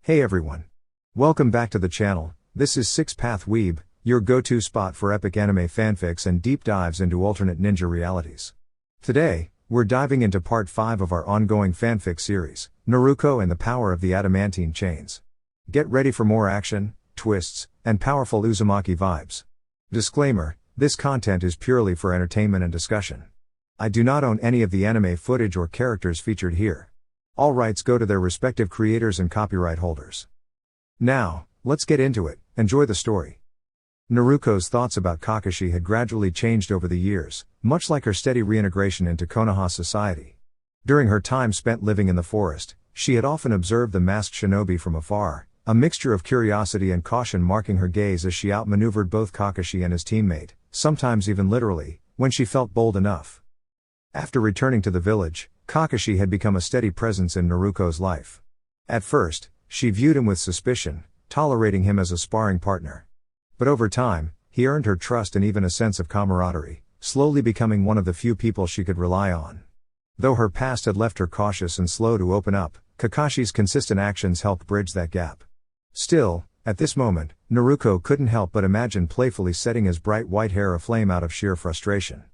Hey everyone. Welcome back to the channel. This is Six Path Weeb, your go-to spot for epic anime fanfics and deep dives into alternate ninja realities. Today, we're diving into part 5 of our ongoing fanfic series, Naruko and the Power of the Adamantine Chains. Get ready for more action, twists, and powerful Uzumaki vibes. Disclaimer, this content is purely for entertainment and discussion. I do not own any of the anime footage or characters featured here. All rights go to their respective creators and copyright holders. Now, let's get into it. Enjoy the story. Naruko's thoughts about Kakashi had gradually changed over the years, much like her steady reintegration into Konoha society. During her time spent living in the forest, she had often observed the masked shinobi from afar, a mixture of curiosity and caution marking her gaze as she outmaneuvered both Kakashi and his teammate, sometimes even literally, when she felt bold enough. After returning to the village, Kakashi had become a steady presence in Naruko's life. At first, she viewed him with suspicion, tolerating him as a sparring partner. But over time, he earned her trust and even a sense of camaraderie, slowly becoming one of the few people she could rely on. Though her past had left her cautious and slow to open up, Kakashi's consistent actions helped bridge that gap. Still, at this moment, Naruko couldn't help but imagine playfully setting his bright white hair aflame out of sheer frustration.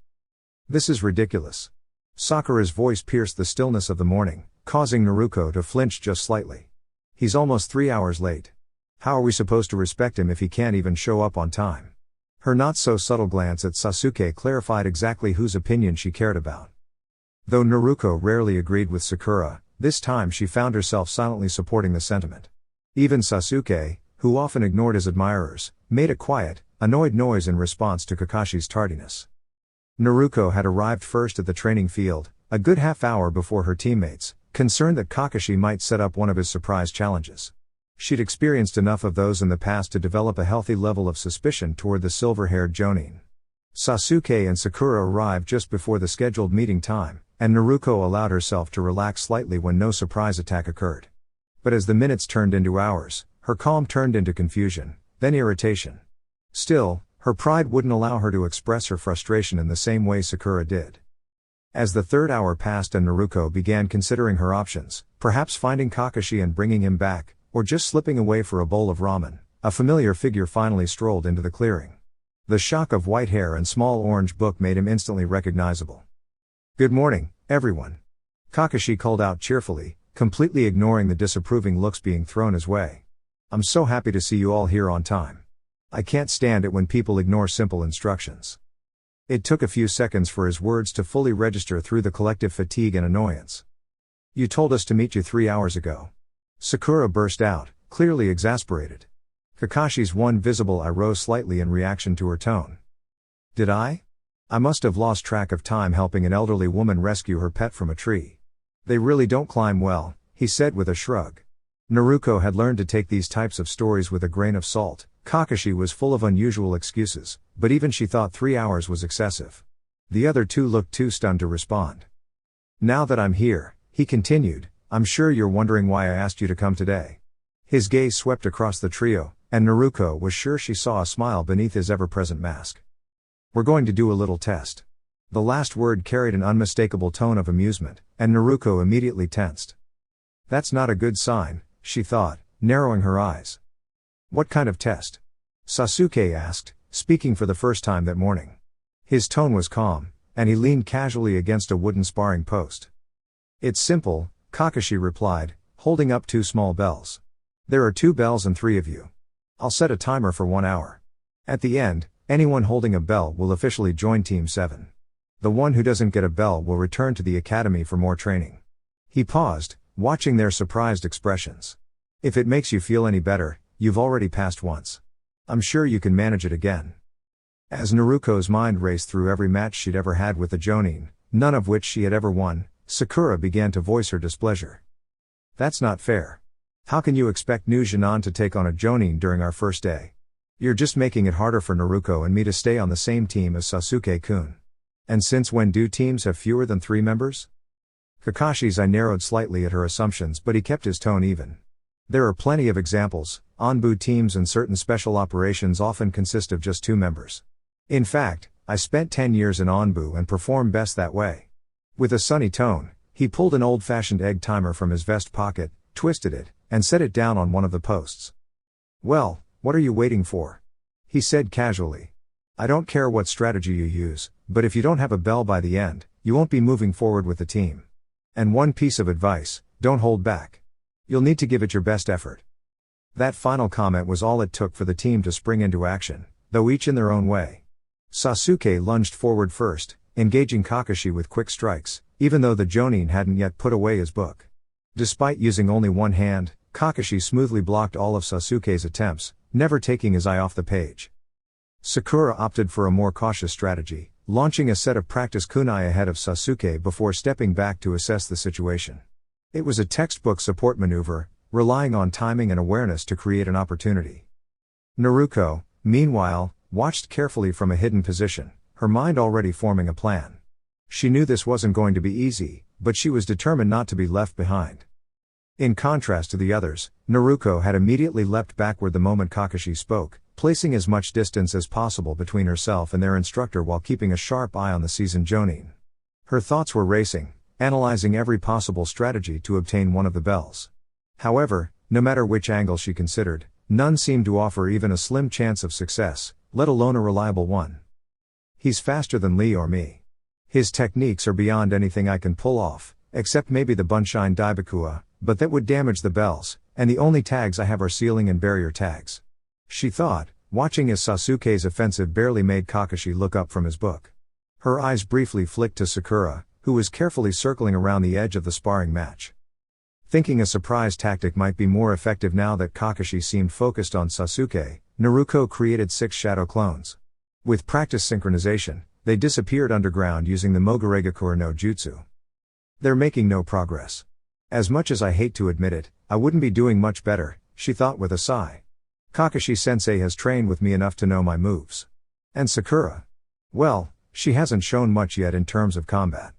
"This is ridiculous." Sakura's voice pierced the stillness of the morning, causing Naruko to flinch just slightly. "He's almost 3 hours late. How are we supposed to respect him if he can't even show up on time?" Her not-so-subtle glance at Sasuke clarified exactly whose opinion she cared about. Though Naruko rarely agreed with Sakura, this time she found herself silently supporting the sentiment. Even Sasuke, who often ignored his admirers, made a quiet, annoyed noise in response to Kakashi's tardiness. Naruko had arrived first at the training field, a good half hour before her teammates, concerned that Kakashi might set up one of his surprise challenges. She'd experienced enough of those in the past to develop a healthy level of suspicion toward the silver-haired Jonin. Sasuke and Sakura arrived just before the scheduled meeting time, and Naruko allowed herself to relax slightly when no surprise attack occurred. But as the minutes turned into hours, her calm turned into confusion, then irritation. Still, her pride wouldn't allow her to express her frustration in the same way Sakura did. As the third hour passed and Naruko began considering her options, perhaps finding Kakashi and bringing him back, or just slipping away for a bowl of ramen, a familiar figure finally strolled into the clearing. The shock of white hair and small orange book made him instantly recognizable. "Good morning, everyone." Kakashi called out cheerfully, completely ignoring the disapproving looks being thrown his way. "I'm so happy to see you all here on time. I can't stand it when people ignore simple instructions." It took a few seconds for his words to fully register through the collective fatigue and annoyance. "You told us to meet you 3 hours ago." Sakura burst out, clearly exasperated. Kakashi's one visible eye rose slightly in reaction to her tone. "Did I? I must have lost track of time helping an elderly woman rescue her pet from a tree. They really don't climb well," he said with a shrug. Naruko had learned to take these types of stories with a grain of salt. Kakashi was full of unusual excuses, but even she thought 3 hours was excessive. The other two looked too stunned to respond. "Now that I'm here," he continued, "I'm sure you're wondering why I asked you to come today." His gaze swept across the trio, and Naruko was sure she saw a smile beneath his ever-present mask. "We're going to do a little test." The last word carried an unmistakable tone of amusement, and Naruko immediately tensed. "That's not a good sign," she thought, narrowing her eyes. "What kind of test?" Sasuke asked, speaking for the first time that morning. His tone was calm, and he leaned casually against a wooden sparring post. "It's simple," Kakashi replied, holding up 2 small bells. "There are 2 bells and 3 of you. I'll set a timer for 1 hour. At the end, anyone holding a bell will officially join Team 7. The one who doesn't get a bell will return to the academy for more training." He paused, watching their surprised expressions. "If it makes you feel any better, you've already passed once. I'm sure you can manage it again." As Naruko's mind raced through every match she'd ever had with the Jonin, none of which she had ever won, Sakura began to voice her displeasure. "That's not fair. How can you expect new Jinan to take on a Jonin during our first day? You're just making it harder for Naruko and me to stay on the same team as Sasuke-kun. And since when do teams have fewer than 3 members?" Kakashi's eye narrowed slightly at her assumptions, but he kept his tone even. "There are plenty of examples. Anbu teams and certain special operations often consist of just 2 members. In fact, I spent 10 years in Anbu and perform best that way." With a sunny tone, he pulled an old-fashioned egg timer from his vest pocket, twisted it, and set it down on one of the posts. "Well, what are you waiting for?" he said casually. "I don't care what strategy you use, but if you don't have a bell by the end, you won't be moving forward with the team. And one piece of advice, don't hold back. You'll need to give it your best effort." That final comment was all it took for the team to spring into action, though each in their own way. Sasuke lunged forward first, engaging Kakashi with quick strikes, even though the Jonin hadn't yet put away his book. Despite using only one hand, Kakashi smoothly blocked all of Sasuke's attempts, never taking his eye off the page. Sakura opted for a more cautious strategy, launching a set of practice kunai ahead of Sasuke before stepping back to assess the situation. It was a textbook support maneuver, relying on timing and awareness to create an opportunity. Naruko, meanwhile, watched carefully from a hidden position, her mind already forming a plan. She knew this wasn't going to be easy, but she was determined not to be left behind. In contrast to the others, Naruko had immediately leapt backward the moment Kakashi spoke, placing as much distance as possible between herself and their instructor while keeping a sharp eye on the seasoned Jonin. Her thoughts were racing, analyzing every possible strategy to obtain one of the bells. However, no matter which angle she considered, none seemed to offer even a slim chance of success, let alone a reliable one. "He's faster than Lee or me. His techniques are beyond anything I can pull off, except maybe the Bunshine Daibakua, but that would damage the bells, and the only tags I have are ceiling and barrier tags," she thought, watching as Sasuke's offensive barely made Kakashi look up from his book. Her eyes briefly flicked to Sakura, who was carefully circling around the edge of the sparring match. Thinking a surprise tactic might be more effective now that Kakashi seemed focused on Sasuke, Naruko created 6 shadow clones. With practice synchronization, they disappeared underground using the Moguregakure no Jutsu. "They're making no progress. As much as I hate to admit it, I wouldn't be doing much better," she thought with a sigh. "Kakashi-sensei has trained with me enough to know my moves. And Sakura? Well, she hasn't shown much yet in terms of combat.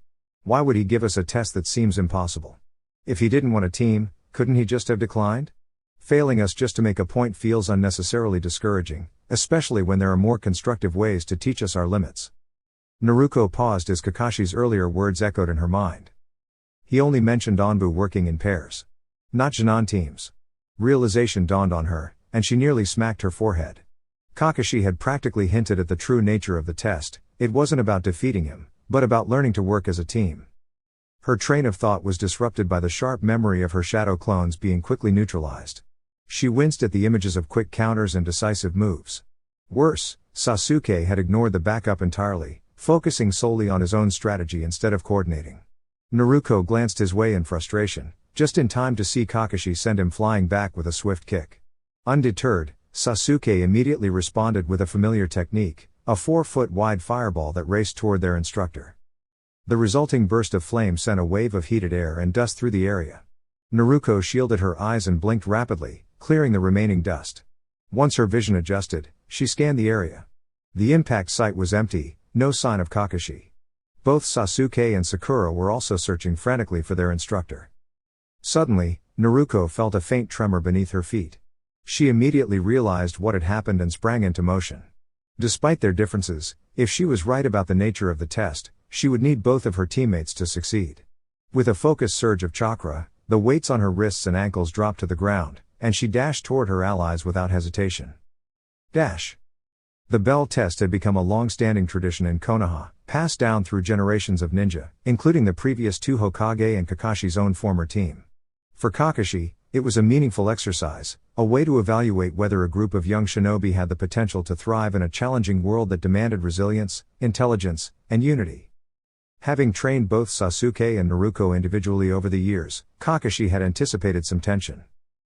Why would he give us a test that seems impossible? If he didn't want a team, couldn't he just have declined? Failing us just to make a point feels unnecessarily discouraging, especially when there are more constructive ways to teach us our limits." Naruko paused as Kakashi's earlier words echoed in her mind. He only mentioned Onbu working in pairs, not Genin teams. Realization dawned on her, and she nearly smacked her forehead. Kakashi had practically hinted at the true nature of the test. It wasn't about defeating him, but about learning to work as a team. Her train of thought was disrupted by the sharp memory of her shadow clones being quickly neutralized. She winced at the images of quick counters and decisive moves. Worse, Sasuke had ignored the backup entirely, focusing solely on his own strategy instead of coordinating. Naruko glanced his way in frustration, just in time to see Kakashi send him flying back with a swift kick. Undeterred, Sasuke immediately responded with a familiar technique, a 4-foot-wide fireball that raced toward their instructor. The resulting burst of flame sent a wave of heated air and dust through the area. Naruko shielded her eyes and blinked rapidly, clearing the remaining dust. Once her vision adjusted, she scanned the area. The impact site was empty, no sign of Kakashi. Both Sasuke and Sakura were also searching frantically for their instructor. Suddenly, Naruko felt a faint tremor beneath her feet. She immediately realized what had happened and sprang into motion. Despite their differences, if she was right about the nature of the test, she would need both of her teammates to succeed. With a focused surge of chakra, the weights on her wrists and ankles dropped to the ground, and she dashed toward her allies without hesitation. Dash! The bell test had become a long-standing tradition in Konoha, passed down through generations of ninja, including the previous 2 Hokage and Kakashi's own former team. For Kakashi, it was a meaningful exercise, a way to evaluate whether a group of young shinobi had the potential to thrive in a challenging world that demanded resilience, intelligence, and unity. Having trained both Sasuke and Naruko individually over the years, Kakashi had anticipated some tension.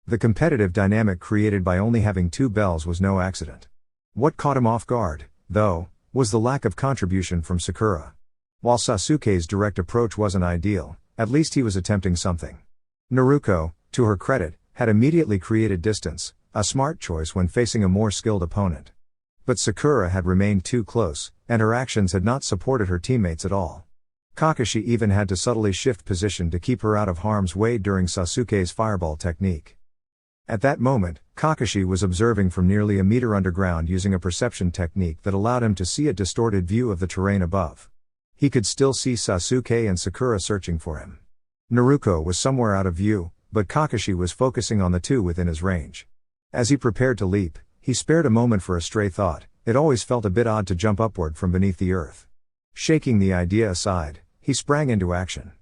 The competitive dynamic created by only having 2 bells was no accident. What caught him off guard, though, was the lack of contribution from Sakura. While Sasuke's direct approach wasn't ideal, at least he was attempting something. Naruko, to her credit, had immediately created distance, a smart choice when facing a more skilled opponent. But Sakura had remained too close, and her actions had not supported her teammates at all. Kakashi even had to subtly shift position to keep her out of harm's way during Sasuke's fireball technique. At that moment, Kakashi was observing from nearly a meter underground using a perception technique that allowed him to see a distorted view of the terrain above. He could still see Sasuke and Sakura searching for him. Naruko was somewhere out of view, but Kakashi was focusing on the two within his range. As he prepared to leap, he spared a moment for a stray thought. It always felt a bit odd to jump upward from beneath the earth. Shaking the idea aside, he sprang into action.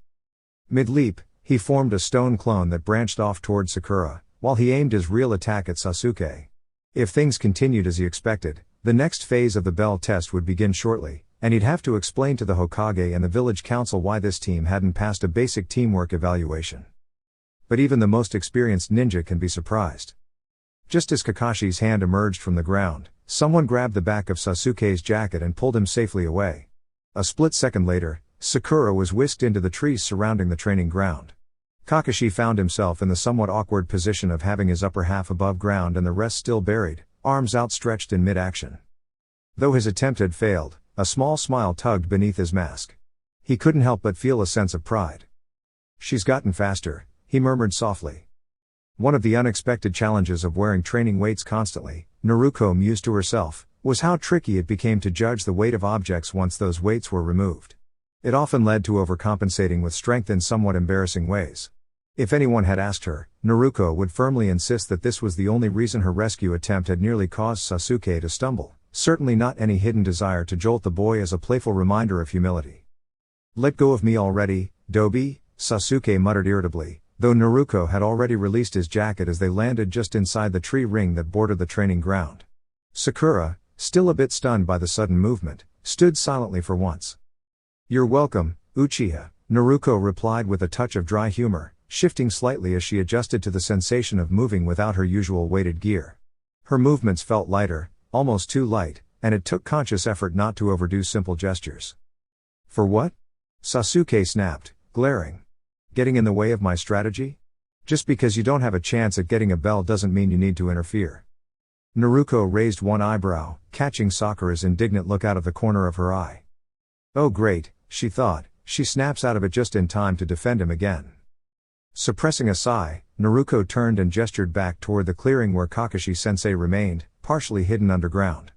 Mid-leap, he formed a stone clone that branched off toward Sakura, while he aimed his real attack at Sasuke. If things continued as he expected, the next phase of the bell test would begin shortly, and he'd have to explain to the Hokage and the village council why this team hadn't passed a basic teamwork evaluation. But even the most experienced ninja can be surprised. Just as Kakashi's hand emerged from the ground, someone grabbed the back of Sasuke's jacket and pulled him safely away. A split second later, Sakura was whisked into the trees surrounding the training ground. Kakashi found himself in the somewhat awkward position of having his upper half above ground and the rest still buried, arms outstretched in mid-action. Though his attempt had failed, a small smile tugged beneath his mask. He couldn't help but feel a sense of pride. "She's gotten faster," he murmured softly. One of the unexpected challenges of wearing training weights constantly, Naruko mused to herself, was how tricky it became to judge the weight of objects once those weights were removed. It often led to overcompensating with strength in somewhat embarrassing ways. If anyone had asked her, Naruko would firmly insist that this was the only reason her rescue attempt had nearly caused Sasuke to stumble, certainly not any hidden desire to jolt the boy as a playful reminder of humility. "Let go of me already, Dobi," Sasuke muttered irritably, though Naruko had already released his jacket as they landed just inside the tree ring that bordered the training ground. Sakura, still a bit stunned by the sudden movement, stood silently for once. "You're welcome, Uchiha," Naruko replied with a touch of dry humor, shifting slightly as she adjusted to the sensation of moving without her usual weighted gear. Her movements felt lighter, almost too light, and it took conscious effort not to overdo simple gestures. "For what?" Sasuke snapped, glaring. "Getting in the way of my strategy? Just because you don't have a chance at getting a bell doesn't mean you need to interfere." Naruko raised one eyebrow, catching Sakura's indignant look out of the corner of her eye. "Oh great," she thought, she snaps out of it just in time to defend him again. Suppressing a sigh, Naruko turned and gestured back toward the clearing where Kakashi-sensei remained, partially hidden underground.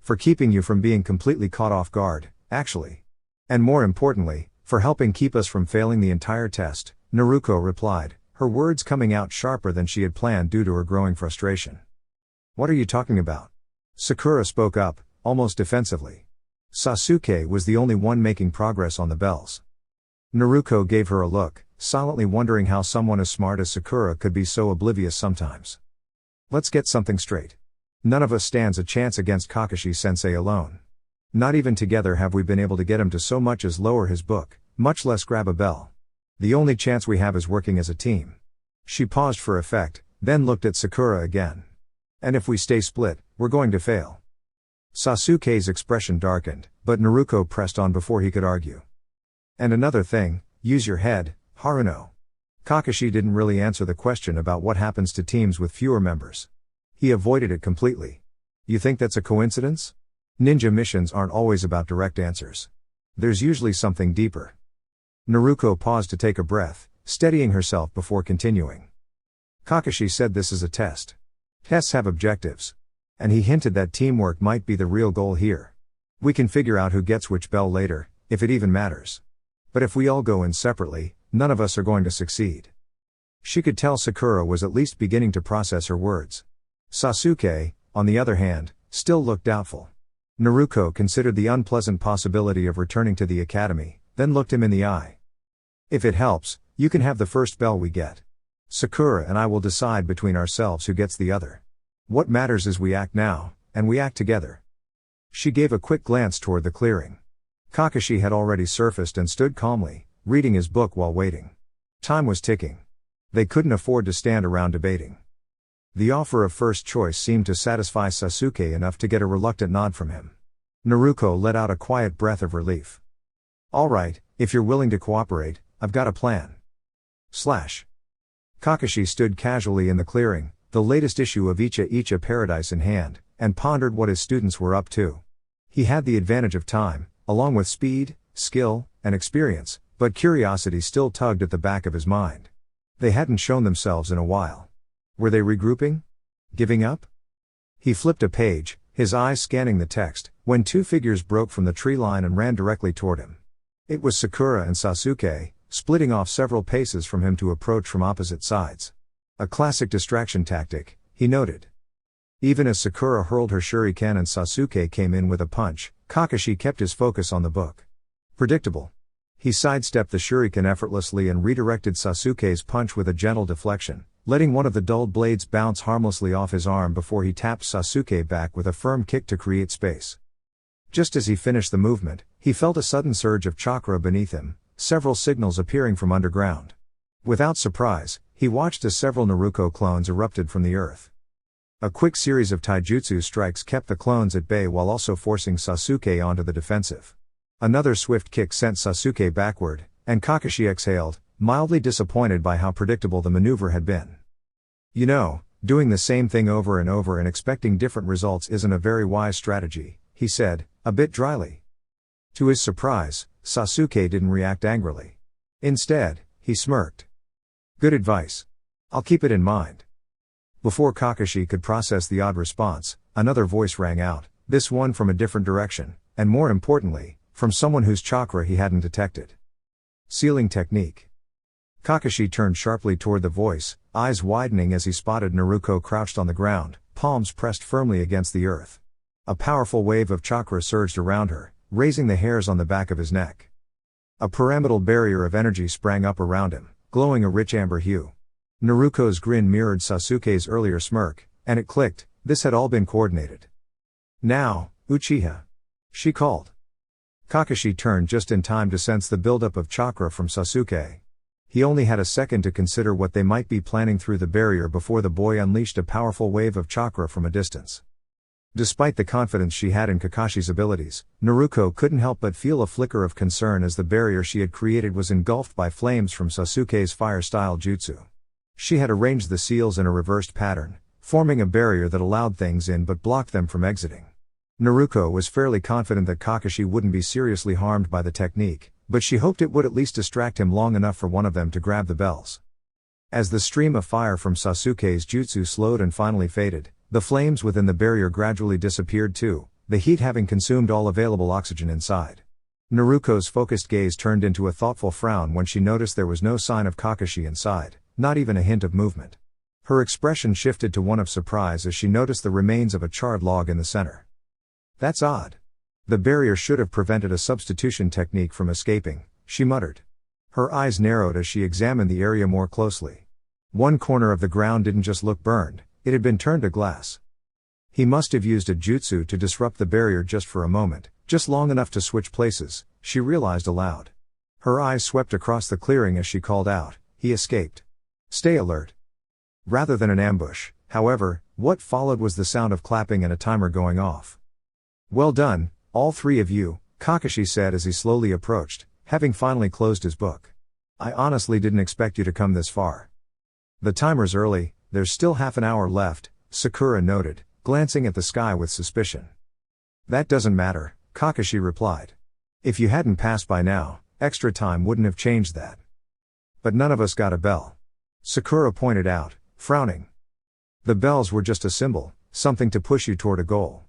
"For keeping you from being completely caught off guard, actually. And more importantly, for helping keep us from failing the entire test," Naruko replied, her words coming out sharper than she had planned due to her growing frustration. "What are you talking about?" Sakura spoke up, almost defensively. Sasuke was the only one making progress on the bells. Naruko gave her a look, silently wondering how someone as smart as Sakura could be so oblivious sometimes. "Let's get something straight. None of us stands a chance against Kakashi-sensei alone. Not even together have we been able to get him to so much as lower his book, much less grab a bell. The only chance we have is working as a team." She paused for effect, then looked at Sakura again. "And if we stay split, we're going to fail." Sasuke's expression darkened, but Naruko pressed on before he could argue. "And another thing, use your head, Haruno." Kakashi didn't really answer the question about what happens to teams with fewer members. He avoided it completely. "You think that's a coincidence? Ninja missions aren't always about direct answers. There's usually something deeper." Naruko paused to take a breath, steadying herself before continuing. "Kakashi said this is a test. Tests have objectives. And he hinted that teamwork might be the real goal here. We can figure out who gets which bell later, if it even matters. But if we all go in separately, none of us are going to succeed." She could tell Sakura was at least beginning to process her words. Sasuke, on the other hand, still looked doubtful. Naruko considered the unpleasant possibility of returning to the academy, then looked him in the eye. "If it helps, you can have the first bell we get. Sakura and I will decide between ourselves who gets the other. What matters is we act now, and we act together." She gave a quick glance toward the clearing. Kakashi had already surfaced and stood calmly, reading his book while waiting. Time was ticking. They couldn't afford to stand around debating. The offer of first choice seemed to satisfy Sasuke enough to get a reluctant nod from him. Naruko let out a quiet breath of relief. "All right, if you're willing to cooperate, I've got a plan." Kakashi stood casually in the clearing, the latest issue of Icha Paradise in hand, and pondered what his students were up to. He had the advantage of time, along with speed, skill, and experience, but curiosity still tugged at the back of his mind. They hadn't shown themselves in a while. Were they regrouping? Giving up? He flipped a page, his eyes scanning the text, when two figures broke from the tree line and ran directly toward him. It was Sakura and Sasuke, splitting off several paces from him to approach from opposite sides. A classic distraction tactic, he noted. Even as Sakura hurled her shuriken and Sasuke came in with a punch, Kakashi kept his focus on the book. Predictable. He sidestepped the shuriken effortlessly and redirected Sasuke's punch with a gentle deflection, letting one of the dulled blades bounce harmlessly off his arm before he tapped Sasuke back with a firm kick to create space. Just as he finished the movement, he felt a sudden surge of chakra beneath him, several signals appearing from underground. Without surprise, he watched as several Naruko clones erupted from the earth. A quick series of taijutsu strikes kept the clones at bay while also forcing Sasuke onto the defensive. Another swift kick sent Sasuke backward, and Kakashi exhaled, mildly disappointed by how predictable the maneuver had been. You know, doing the same thing over and over and expecting different results isn't a very wise strategy, he said, a bit dryly. To his surprise, Sasuke didn't react angrily. Instead, he smirked. Good advice. I'll keep it in mind. Before Kakashi could process the odd response, another voice rang out, this one from a different direction, and more importantly, from someone whose chakra he hadn't detected. Sealing technique. Kakashi turned sharply toward the voice, eyes widening as he spotted Naruko crouched on the ground, palms pressed firmly against the earth. A powerful wave of chakra surged around her, raising the hairs on the back of his neck. A pyramidal barrier of energy sprang up around him, glowing a rich amber hue. Naruko's grin mirrored Sasuke's earlier smirk, and it clicked, this had all been coordinated. Now, Uchiha. She called. Kakashi turned just in time to sense the buildup of chakra from Sasuke. He only had a second to consider what they might be planning through the barrier before the boy unleashed a powerful wave of chakra from a distance. Despite the confidence she had in Kakashi's abilities, Naruko couldn't help but feel a flicker of concern as the barrier she had created was engulfed by flames from Sasuke's fire-style jutsu. She had arranged the seals in a reversed pattern, forming a barrier that allowed things in but blocked them from exiting. Naruko was fairly confident that Kakashi wouldn't be seriously harmed by the technique, but she hoped it would at least distract him long enough for one of them to grab the bells. As the stream of fire from Sasuke's jutsu slowed and finally faded, the flames within the barrier gradually disappeared too, the heat having consumed all available oxygen inside. Naruko's focused gaze turned into a thoughtful frown when she noticed there was no sign of Kakashi inside, not even a hint of movement. Her expression shifted to one of surprise as she noticed the remains of a charred log in the center. That's odd. The barrier should have prevented a substitution technique from escaping, she muttered. Her eyes narrowed as she examined the area more closely. One corner of the ground didn't just look burned, it had been turned to glass. He must have used a jutsu to disrupt the barrier just for a moment, just long enough to switch places, she realized aloud. Her eyes swept across the clearing as she called out, he escaped. Stay alert. Rather than an ambush, however, what followed was the sound of clapping and a timer going off. Well done, all three of you, Kakashi said as he slowly approached, having finally closed his book. I honestly didn't expect you to come this far. The timer's early, there's still half an hour left, Sakura noted, glancing at the sky with suspicion. That doesn't matter, Kakashi replied. If you hadn't passed by now, extra time wouldn't have changed that. But none of us got a bell. Sakura pointed out, frowning. The bells were just a symbol, something to push you toward a goal.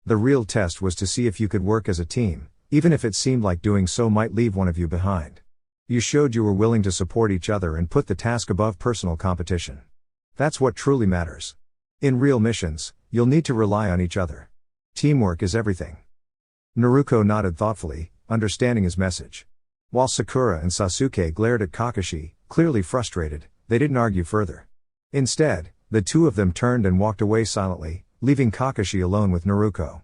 The real test was to see if you could work as a team, even if it seemed like doing so might leave one of you behind. You showed you were willing to support each other and put the task above personal competition. That's what truly matters. In real missions, you'll need to rely on each other. Teamwork is everything. Naruko nodded thoughtfully, understanding his message. While Sakura and Sasuke glared at Kakashi, clearly frustrated, they didn't argue further. Instead, the two of them turned and walked away silently, leaving Kakashi alone with Naruko.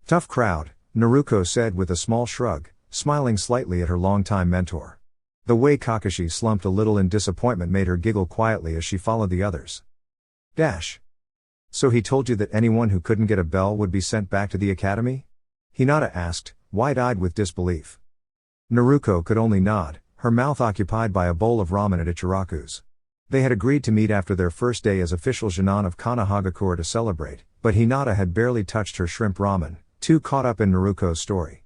Tough crowd, Naruko said with a small shrug, smiling slightly at her longtime mentor. The way Kakashi slumped a little in disappointment made her giggle quietly as she followed the others. So he told you that anyone who couldn't get a bell would be sent back to the academy? Hinata asked, wide-eyed with disbelief. Naruko could only nod, her mouth occupied by a bowl of ramen at Ichiraku's. They had agreed to meet after their first day as official Genin of Konohagakure to celebrate, but Hinata had barely touched her shrimp ramen, too caught up in Naruko's story.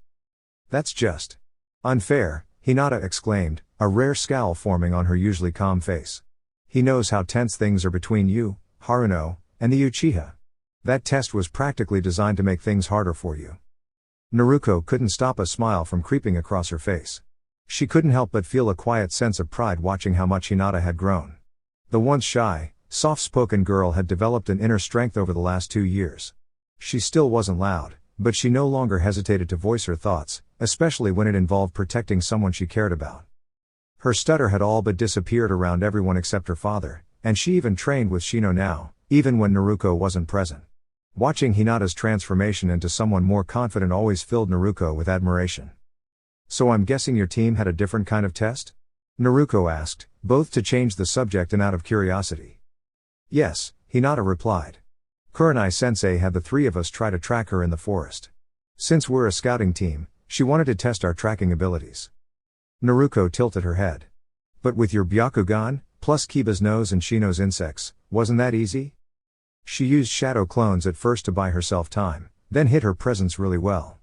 That's just unfair, Hinata exclaimed, a rare scowl forming on her usually calm face. He knows how tense things are between you, Haruno, and the Uchiha. That test was practically designed to make things harder for you. Naruko couldn't stop a smile from creeping across her face. She couldn't help but feel a quiet sense of pride watching how much Hinata had grown. The once shy, soft-spoken girl had developed an inner strength over the last 2 years. She still wasn't loud, but she no longer hesitated to voice her thoughts, especially when it involved protecting someone she cared about. Her stutter had all but disappeared around everyone except her father, and she even trained with Shino now, even when Naruko wasn't present. Watching Hinata's transformation into someone more confident always filled Naruko with admiration. "So I'm guessing your team had a different kind of test?" Naruko asked, both to change the subject and out of curiosity. "Yes," Hinata replied. "Kurenai-sensei had the 3 of us try to track her in the forest. Since we're a scouting team, she wanted to test our tracking abilities." Naruko tilted her head. "But with your Byakugan, plus Kiba's nose and Shino's insects, wasn't that easy?" "She used shadow clones at first to buy herself time, then hid her presence really well.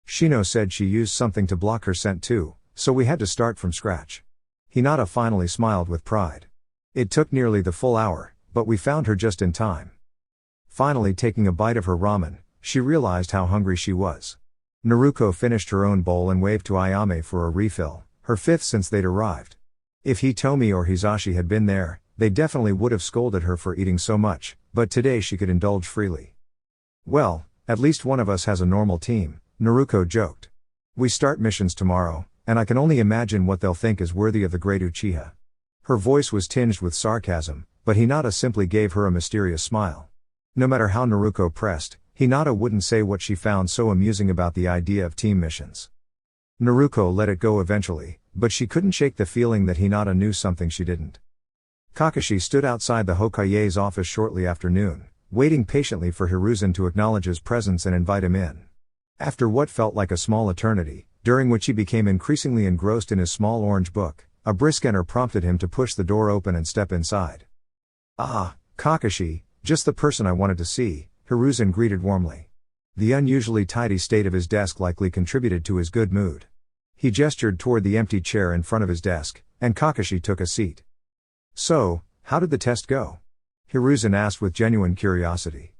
Shino said she used something to block her scent too, so we had to start from scratch." Hinata finally smiled with pride. "It took nearly the full hour, but we found her just in time." Finally taking a bite of her ramen, she realized how hungry she was. Naruko finished her own bowl and waved to Ayame for a refill, her 5th since they'd arrived. If Hitomi or Hisashi had been there, they definitely would have scolded her for eating so much, but today she could indulge freely. "Well, at least one of us has a normal team," Naruko joked. "We start missions tomorrow, and I can only imagine what they'll think is worthy of the great Uchiha." Her voice was tinged with sarcasm, but Hinata simply gave her a mysterious smile. No matter how Naruko pressed, Hinata wouldn't say what she found so amusing about the idea of team missions. Naruko let it go eventually, but she couldn't shake the feeling that Hinata knew something she didn't. Kakashi stood outside the Hokage's office shortly after noon, waiting patiently for Hiruzen to acknowledge his presence and invite him in. After what felt like a small eternity, during which he became increasingly engrossed in his small orange book, a brisk enter prompted him to push the door open and step inside. "Ah, Kakashi, just the person I wanted to see," Hiruzen greeted warmly. The unusually tidy state of his desk likely contributed to his good mood. He gestured toward the empty chair in front of his desk, and Kakashi took a seat. "So, how did the test go?" Hiruzen asked with genuine curiosity.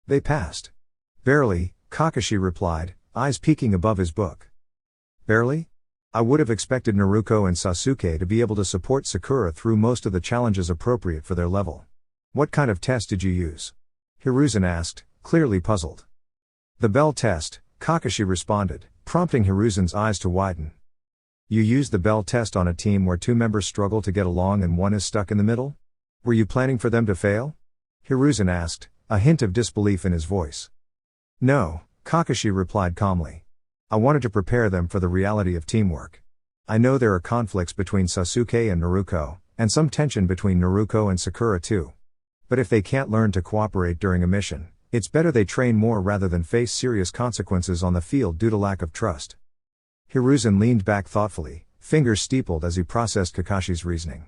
"They passed." "Barely," Kakashi replied, eyes peeking above his book. "Barely? I would have expected Naruko and Sasuke to be able to support Sakura through most of the challenges appropriate for their level. What kind of test did you use?" Hiruzen asked, clearly puzzled. "The bell test," Kakashi responded, prompting Hiruzen's eyes to widen. "You used the bell test on a team where 2 members struggle to get along and one is stuck in the middle? Were you planning for them to fail?" Hiruzen asked, a hint of disbelief in his voice. "No," Kakashi replied calmly. "I wanted to prepare them for the reality of teamwork. I know there are conflicts between Sasuke and Naruko, and some tension between Naruko and Sakura too. But if they can't learn to cooperate during a mission, it's better they train more rather than face serious consequences on the field due to lack of trust." Hiruzen leaned back thoughtfully, fingers steepled as he processed Kakashi's reasoning.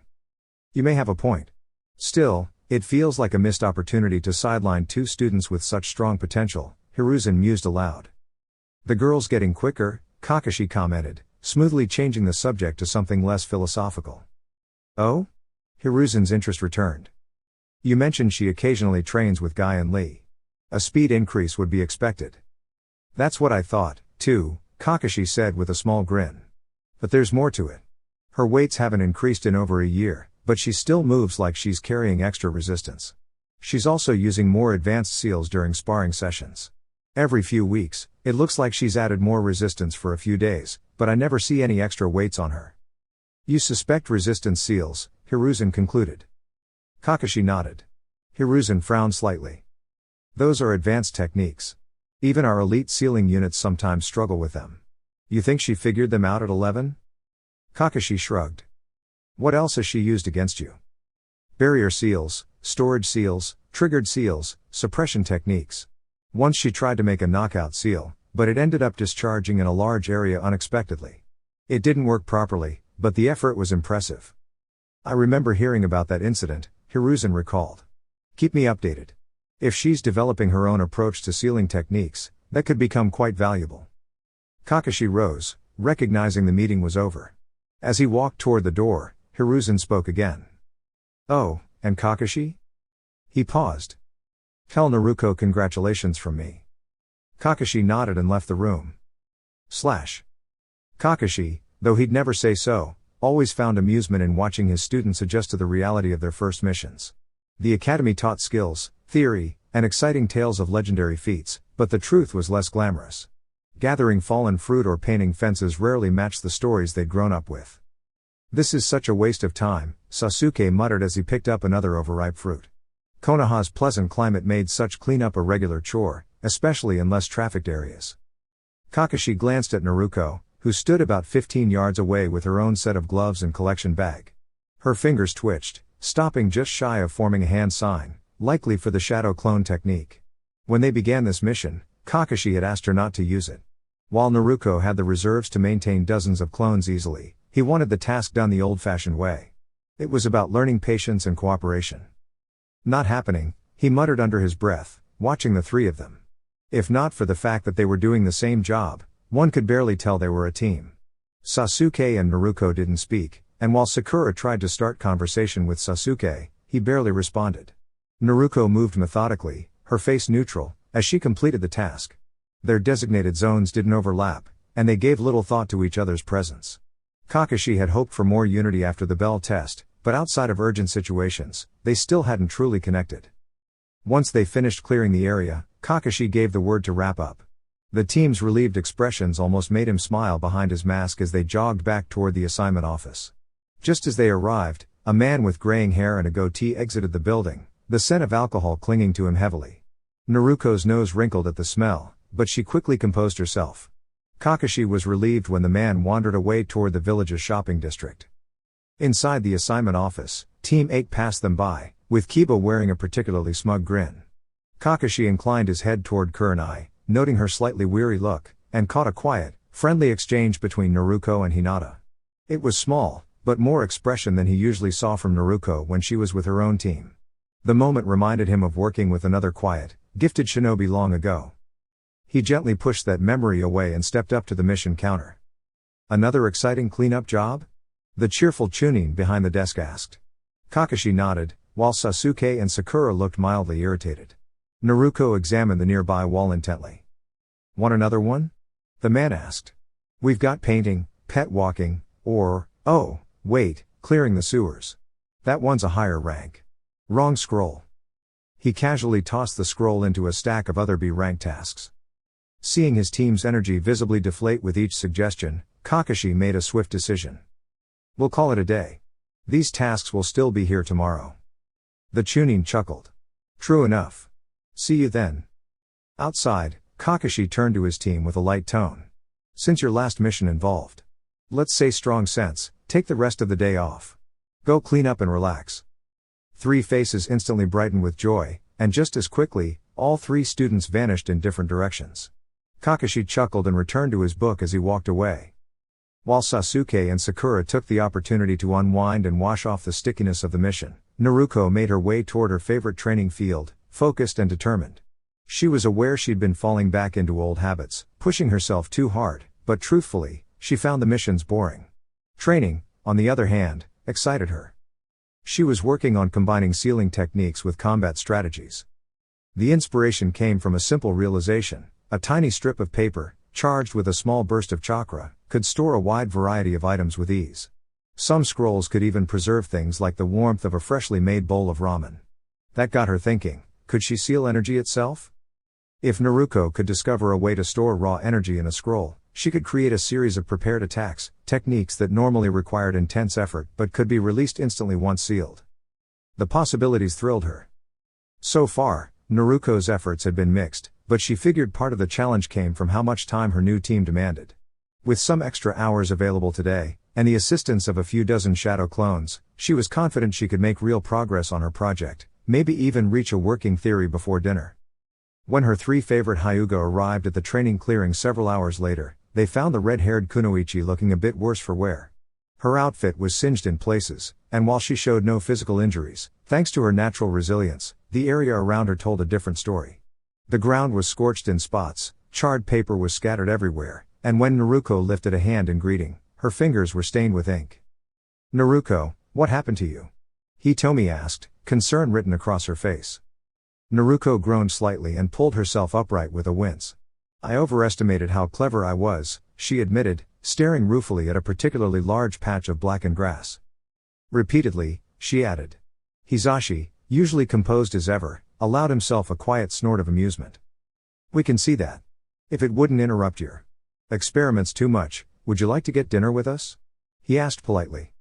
"You may have a point. Still, it feels like a missed opportunity to sideline 2 students with such strong potential," Hiruzen mused aloud. "The girl's getting quicker," Kakashi commented, smoothly changing the subject to something less philosophical. "Oh?" Hiruzen's interest returned. "You mentioned she occasionally trains with Guy and Lee. A speed increase would be expected." "That's what I thought, too," Kakashi said with a small grin. "But there's more to it. Her weights haven't increased in over a year, but she still moves like she's carrying extra resistance. She's also using more advanced seals during sparring sessions. Every few weeks, it looks like she's added more resistance for a few days, but I never see any extra weights on her." "You suspect resistance seals," Hiruzen concluded. Kakashi nodded. Hiruzen frowned slightly. "Those are advanced techniques. Even our elite sealing units sometimes struggle with them. You think she figured them out at 11? Kakashi shrugged. "What else has she used against you?" "Barrier seals, storage seals, triggered seals, suppression techniques. Once she tried to make a knockout seal, but it ended up discharging in a large area unexpectedly. It didn't work properly, but the effort was impressive." "I remember hearing about that incident," Hiruzen recalled. "Keep me updated. If she's developing her own approach to sealing techniques, that could become quite valuable." Kakashi rose, recognizing the meeting was over. As he walked toward the door, Hiruzen spoke again. "Oh, and Kakashi?" He paused. "Tell Naruko congratulations from me." Kakashi nodded and left the room. Kakashi, Though he'd never say so, always found amusement in watching his students adjust to the reality of their first missions. The academy taught skills, theory, and exciting tales of legendary feats, but the truth was less glamorous. Gathering fallen fruit or painting fences rarely matched the stories they'd grown up with. "This is such a waste of time," Sasuke muttered as he picked up another overripe fruit. Konoha's pleasant climate made such cleanup a regular chore, especially in less trafficked areas. Kakashi glanced at Naruko, who stood about 15 yards away with her own set of gloves and collection bag. Her fingers twitched, stopping just shy of forming a hand sign, likely for the shadow clone technique. When they began this mission, Kakashi had asked her not to use it. While Naruko had the reserves to maintain dozens of clones easily, he wanted the task done the old-fashioned way. It was about learning patience and cooperation. "Not happening," he muttered under his breath, watching the three of them. If not for the fact that they were doing the same job, one could barely tell they were a team. Sasuke and Naruko didn't speak, and while Sakura tried to start conversation with Sasuke, he barely responded. Naruko moved methodically, her face neutral, as she completed the task. Their designated zones didn't overlap, and they gave little thought to each other's presence. Kakashi had hoped for more unity after the bell test, but outside of urgent situations, they still hadn't truly connected. Once they finished clearing the area, Kakashi gave the word to wrap up. The team's relieved expressions almost made him smile behind his mask as they jogged back toward the assignment office. Just as they arrived, a man with graying hair and a goatee exited the building, the scent of alcohol clinging to him heavily. Naruko's nose wrinkled at the smell, but she quickly composed herself. Kakashi was relieved when the man wandered away toward the village's shopping district. Inside the assignment office, Team 8 passed them by, with Kiba wearing a particularly smug grin. Kakashi inclined his head toward Kurenai, noting her slightly weary look, and caught a quiet, friendly exchange between Naruko and Hinata. It was small, but more expression than he usually saw from Naruko when she was with her own team. The moment reminded him of working with another quiet, gifted shinobi long ago. He gently pushed that memory away and stepped up to the mission counter. "Another exciting cleanup job?" the cheerful Chunin behind the desk asked. Kakashi nodded, while Sasuke and Sakura looked mildly irritated. Naruko examined the nearby wall intently. "Want another one?" the man asked. "We've got painting, pet walking, or, oh, wait, clearing the sewers. That one's a higher rank." "Wrong scroll." He casually tossed the scroll into a stack of other B-rank tasks. Seeing his team's energy visibly deflate with each suggestion, Kakashi made a swift decision. "We'll call it a day. These tasks will still be here tomorrow." The Chunin chuckled. "True enough. See you then." Outside, Kakashi turned to his team with a light tone. "Since your last mission involved, let's say strong sense, take the rest of the day off. Go clean up and relax." Three faces instantly brightened with joy, and just as quickly, all three students vanished in different directions. Kakashi chuckled and returned to his book as he walked away. While Sasuke and Sakura took the opportunity to unwind and wash off the stickiness of the mission, Naruko made her way toward her favorite training field, focused and determined. She was aware she'd been falling back into old habits, pushing herself too hard, but truthfully, she found the missions boring. Training, on the other hand, excited her. She was working on combining sealing techniques with combat strategies. The inspiration came from a simple realization: a tiny strip of paper, charged with a small burst of chakra, could store a wide variety of items with ease. Some scrolls could even preserve things like the warmth of a freshly made bowl of ramen. That got her thinking, could she seal energy itself? If Naruko could discover a way to store raw energy in a scroll, she could create a series of prepared attacks, techniques that normally required intense effort but could be released instantly once sealed. The possibilities thrilled her. So far, Naruko's efforts had been mixed, but she figured part of the challenge came from how much time her new team demanded. With some extra hours available today, and the assistance of a few dozen shadow clones, she was confident she could make real progress on her project, maybe even reach a working theory before dinner. When her three favorite Hyuga arrived at the training clearing several hours later, they found the red-haired Kunoichi looking a bit worse for wear. Her outfit was singed in places, and while she showed no physical injuries, thanks to her natural resilience, the area around her told a different story. The ground was scorched in spots, charred paper was scattered everywhere, and when Naruko lifted a hand in greeting, her fingers were stained with ink. "Naruko, what happened to you?" Hitomi asked, concern written across her face. Naruko groaned slightly and pulled herself upright with a wince. "I overestimated how clever I was," she admitted, staring ruefully at a particularly large patch of blackened grass. Repeatedly, she added. Hisashi, usually composed as ever, allowed himself a quiet snort of amusement. We can see that. If it wouldn't interrupt your experiments too much, would you like to get dinner with us? He asked politely.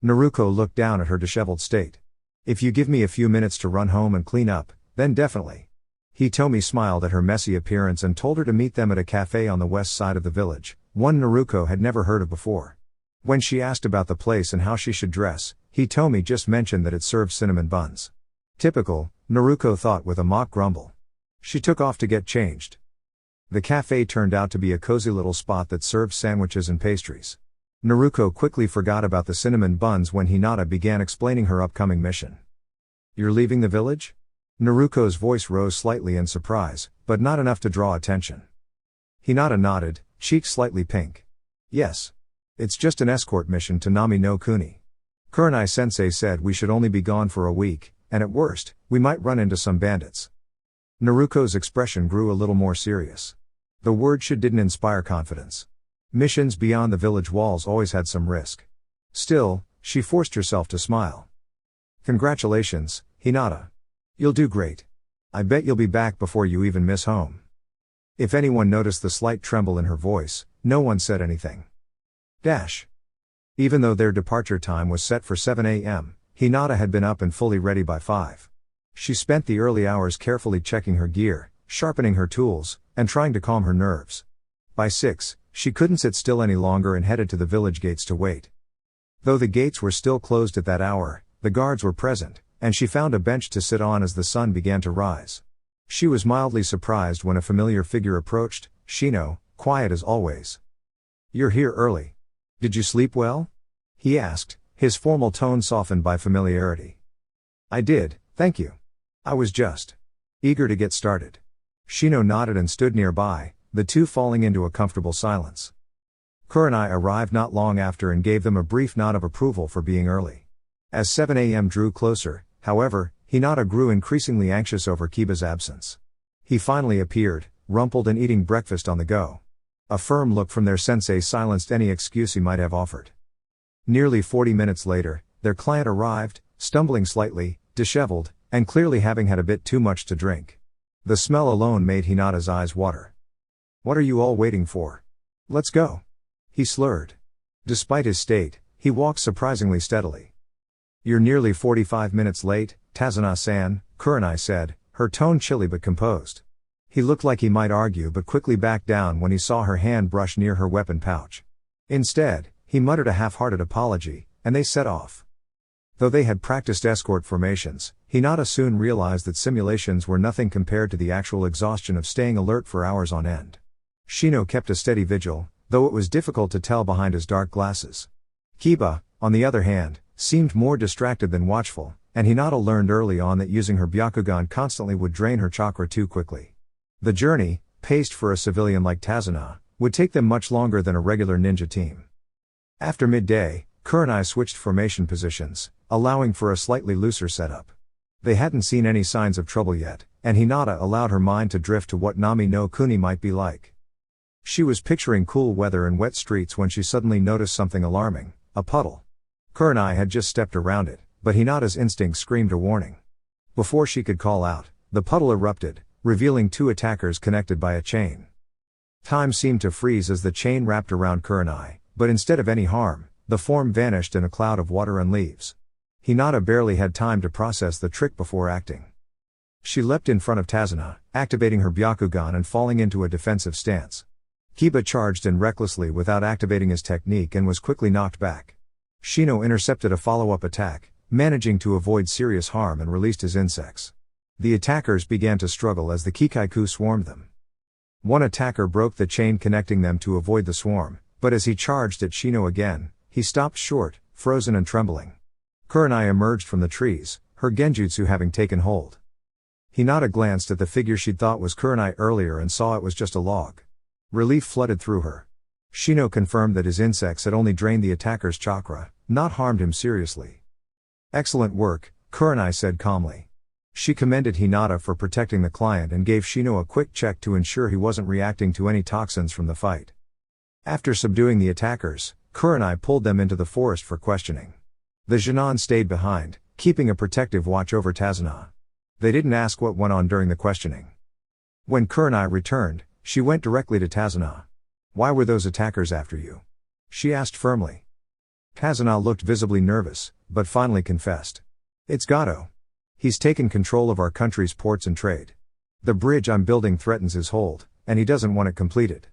Naruko looked down at her disheveled state. If you give me a few minutes to run home and clean up, then definitely. Hitomi smiled at her messy appearance and told her to meet them at a cafe on the west side of the village, one Naruko had never heard of before. When she asked about the place and how she should dress, Hitomi just mentioned that it served cinnamon buns. Typical, Naruko thought with a mock grumble. She took off to get changed. The cafe turned out to be a cozy little spot that served sandwiches and pastries. Naruko quickly forgot about the cinnamon buns when Hinata began explaining her upcoming mission. You're leaving the village? Naruko's voice rose slightly in surprise, but not enough to draw attention. Hinata nodded, cheeks slightly pink. Yes. It's just an escort mission to Nami no Kuni. Kurenai-sensei said we should only be gone for a week, and at worst, we might run into some bandits. Naruko's expression grew a little more serious. The word should didn't inspire confidence. Missions beyond the village walls always had some risk. Still, she forced herself to smile. Congratulations, Hinata. You'll do great. I bet you'll be back before you even miss home. If anyone noticed the slight tremble in her voice, no one said anything. Even though their departure time was set for 7 a.m., Hinata had been up and fully ready by 5. She spent the early hours carefully checking her gear, sharpening her tools, and trying to calm her nerves. By 6, she couldn't sit still any longer and headed to the village gates to wait. Though the gates were still closed at that hour, the guards were present, and she found a bench to sit on as the sun began to rise. She was mildly surprised when a familiar figure approached, Shino, quiet as always. You're here early. Did you sleep well? He asked, his formal tone softened by familiarity. I did, thank you. I was just eager to get started. Shino nodded and stood nearby, the two falling into a comfortable silence. Kurenai arrived not long after and gave them a brief nod of approval for being early. As 7 a.m. drew closer, however, Hinata grew increasingly anxious over Kiba's absence. He finally appeared, rumpled and eating breakfast on the go. A firm look from their sensei silenced any excuse he might have offered. Nearly 40 minutes later, their client arrived, stumbling slightly, disheveled, and clearly having had a bit too much to drink. The smell alone made Hinata's eyes water. What are you all waiting for? Let's go. He slurred. Despite his state, he walked surprisingly steadily. You're nearly 45 minutes late, Tazuna-san, Kurenai said, her tone chilly but composed. He looked like he might argue but quickly backed down when he saw her hand brush near her weapon pouch. Instead, he muttered a half-hearted apology, and they set off. Though they had practiced escort formations, Hinata soon realized that simulations were nothing compared to the actual exhaustion of staying alert for hours on end. Shino kept a steady vigil, though it was difficult to tell behind his dark glasses. Kiba, on the other hand, seemed more distracted than watchful, and Hinata learned early on that using her Byakugan constantly would drain her chakra too quickly. The journey, paced for a civilian like Tazuna, would take them much longer than a regular ninja team. After midday, Kurenai switched formation positions, allowing for a slightly looser setup. They hadn't seen any signs of trouble yet, and Hinata allowed her mind to drift to what Nami no Kuni might be like. She was picturing cool weather and wet streets when she suddenly noticed something alarming, a puddle. Kurenai had just stepped around it, but Hinata's instinct screamed a warning. Before she could call out, the puddle erupted, revealing two attackers connected by a chain. Time seemed to freeze as the chain wrapped around Kurenai, but instead of any harm, the form vanished in a cloud of water and leaves. Hinata barely had time to process the trick before acting. She leapt in front of Tazuna, activating her Byakugan and falling into a defensive stance. Kiba charged in recklessly without activating his technique and was quickly knocked back. Shino intercepted a follow-up attack, managing to avoid serious harm and released his insects. The attackers began to struggle as the Kikaiku swarmed them. One attacker broke the chain connecting them to avoid the swarm, but as he charged at Shino again, he stopped short, frozen and trembling. Kurenai emerged from the trees, her genjutsu having taken hold. Hinata glanced at the figure she'd thought was Kurenai earlier and saw it was just a log. Relief flooded through her. Shino confirmed that his insects had only drained the attacker's chakra, not harmed him seriously. Excellent work, Kurenai said calmly. She commended Hinata for protecting the client and gave Shino a quick check to ensure he wasn't reacting to any toxins from the fight. After subduing the attackers, Kurenai pulled them into the forest for questioning. The Genon stayed behind, keeping a protective watch over Tazana. They didn't ask what went on during the questioning. When Kurenai returned, she went directly to Tazana. "Why were those attackers after you?" she asked firmly. Tazana looked visibly nervous, but finally confessed. "It's Gato. He's taken control of our country's ports and trade. The bridge I'm building threatens his hold, and he doesn't want it completed."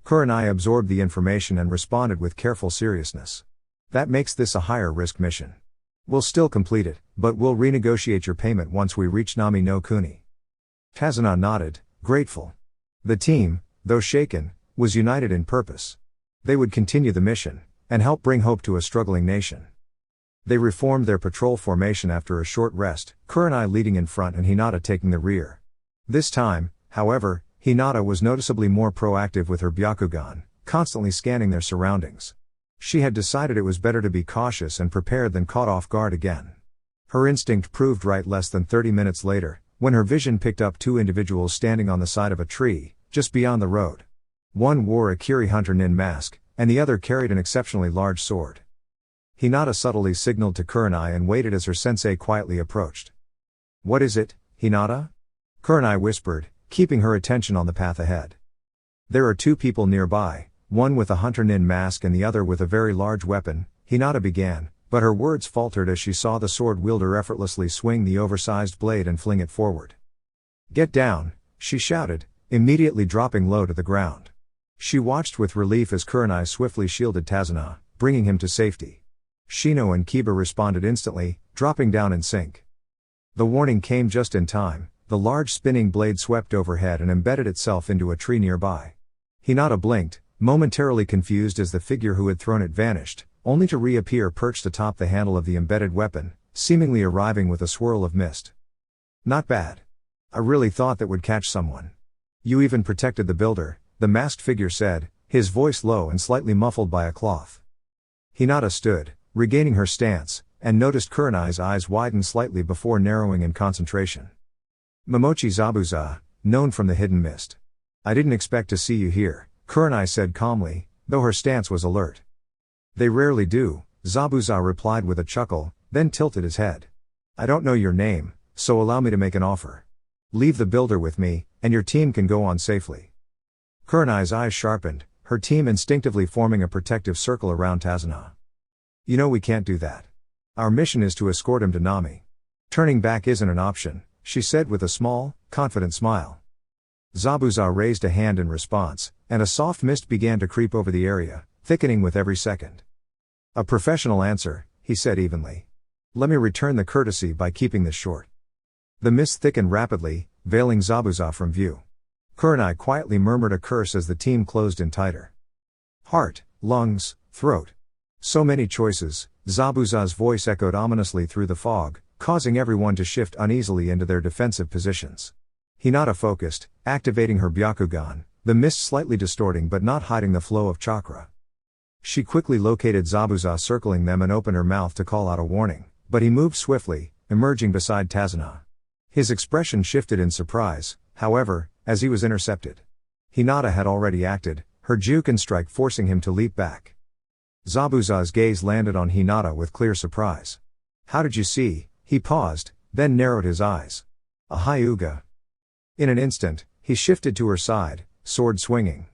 Kurenai absorbed the information and responded with careful seriousness. "That makes this a higher risk mission. We'll still complete it, but we'll renegotiate your payment once we reach Nami no Kuni." Tazana nodded, grateful. The team, though shaken, was united in purpose. They would continue the mission, and help bring hope to a struggling nation. They reformed their patrol formation after a short rest, Kurenai leading in front and Hinata taking the rear. This time, however, Hinata was noticeably more proactive with her Byakugan, constantly scanning their surroundings. She had decided it was better to be cautious and prepared than caught off guard again. Her instinct proved right less than 30 minutes later, when her vision picked up two individuals standing on the side of a tree, just beyond the road. One wore a Kiri Hunter Nin mask, and the other carried an exceptionally large sword. Hinata subtly signaled to Kurenai and waited as her sensei quietly approached. "What is it, Hinata?" Kurenai whispered, keeping her attention on the path ahead. "There are two people nearby, one with a Hunter Nin mask and the other with a very large weapon," Hinata began, but her words faltered as she saw the sword wielder effortlessly swing the oversized blade and fling it forward. "Get down," she shouted, immediately dropping low to the ground. She watched with relief as Kurenai swiftly shielded Tazana, bringing him to safety. Shino and Kiba responded instantly, dropping down in sync. The warning came just in time. The large spinning blade swept overhead and embedded itself into a tree nearby. Hinata blinked, momentarily confused as the figure who had thrown it vanished, only to reappear perched atop the handle of the embedded weapon, seemingly arriving with a swirl of mist. "Not bad. I really thought that would catch someone. You even protected the builder," the masked figure said, his voice low and slightly muffled by a cloth. Hinata stood, regaining her stance, and noticed Kurenai's eyes widen slightly before narrowing in concentration. "Momochi Zabuza, known from the hidden mist. I didn't expect to see you here," Kurenai said calmly, though her stance was alert. "They rarely do," Zabuza replied with a chuckle, then tilted his head. "I don't know your name, so allow me to make an offer. Leave the builder with me, and your team can go on safely." Kurenai's eyes sharpened, her team instinctively forming a protective circle around Tazana. "You know we can't do that. Our mission is to escort him to Nami. Turning back isn't an option," she said with a small, confident smile. Zabuza raised a hand in response, and a soft mist began to creep over the area, thickening with every second. "A professional answer," he said evenly. "Let me return the courtesy by keeping this short." The mist thickened rapidly, veiling Zabuza from view. Kurenai quietly murmured a curse as the team closed in tighter. Heart, lungs, throat. So many choices, Zabuza's voice echoed ominously through the fog, causing everyone to shift uneasily into their defensive positions. Hinata focused, activating her Byakugan, the mist slightly distorting but not hiding the flow of chakra. She quickly located Zabuza circling them and opened her mouth to call out a warning, but he moved swiftly, emerging beside Tazana. His expression shifted in surprise, however, as he was intercepted. Hinata had already acted, her Juken strike forcing him to leap back. Zabuza's gaze landed on Hinata with clear surprise. "How did you see?" He paused, then narrowed his eyes. "A Hyuga." In an instant, he shifted to her side, sword swinging.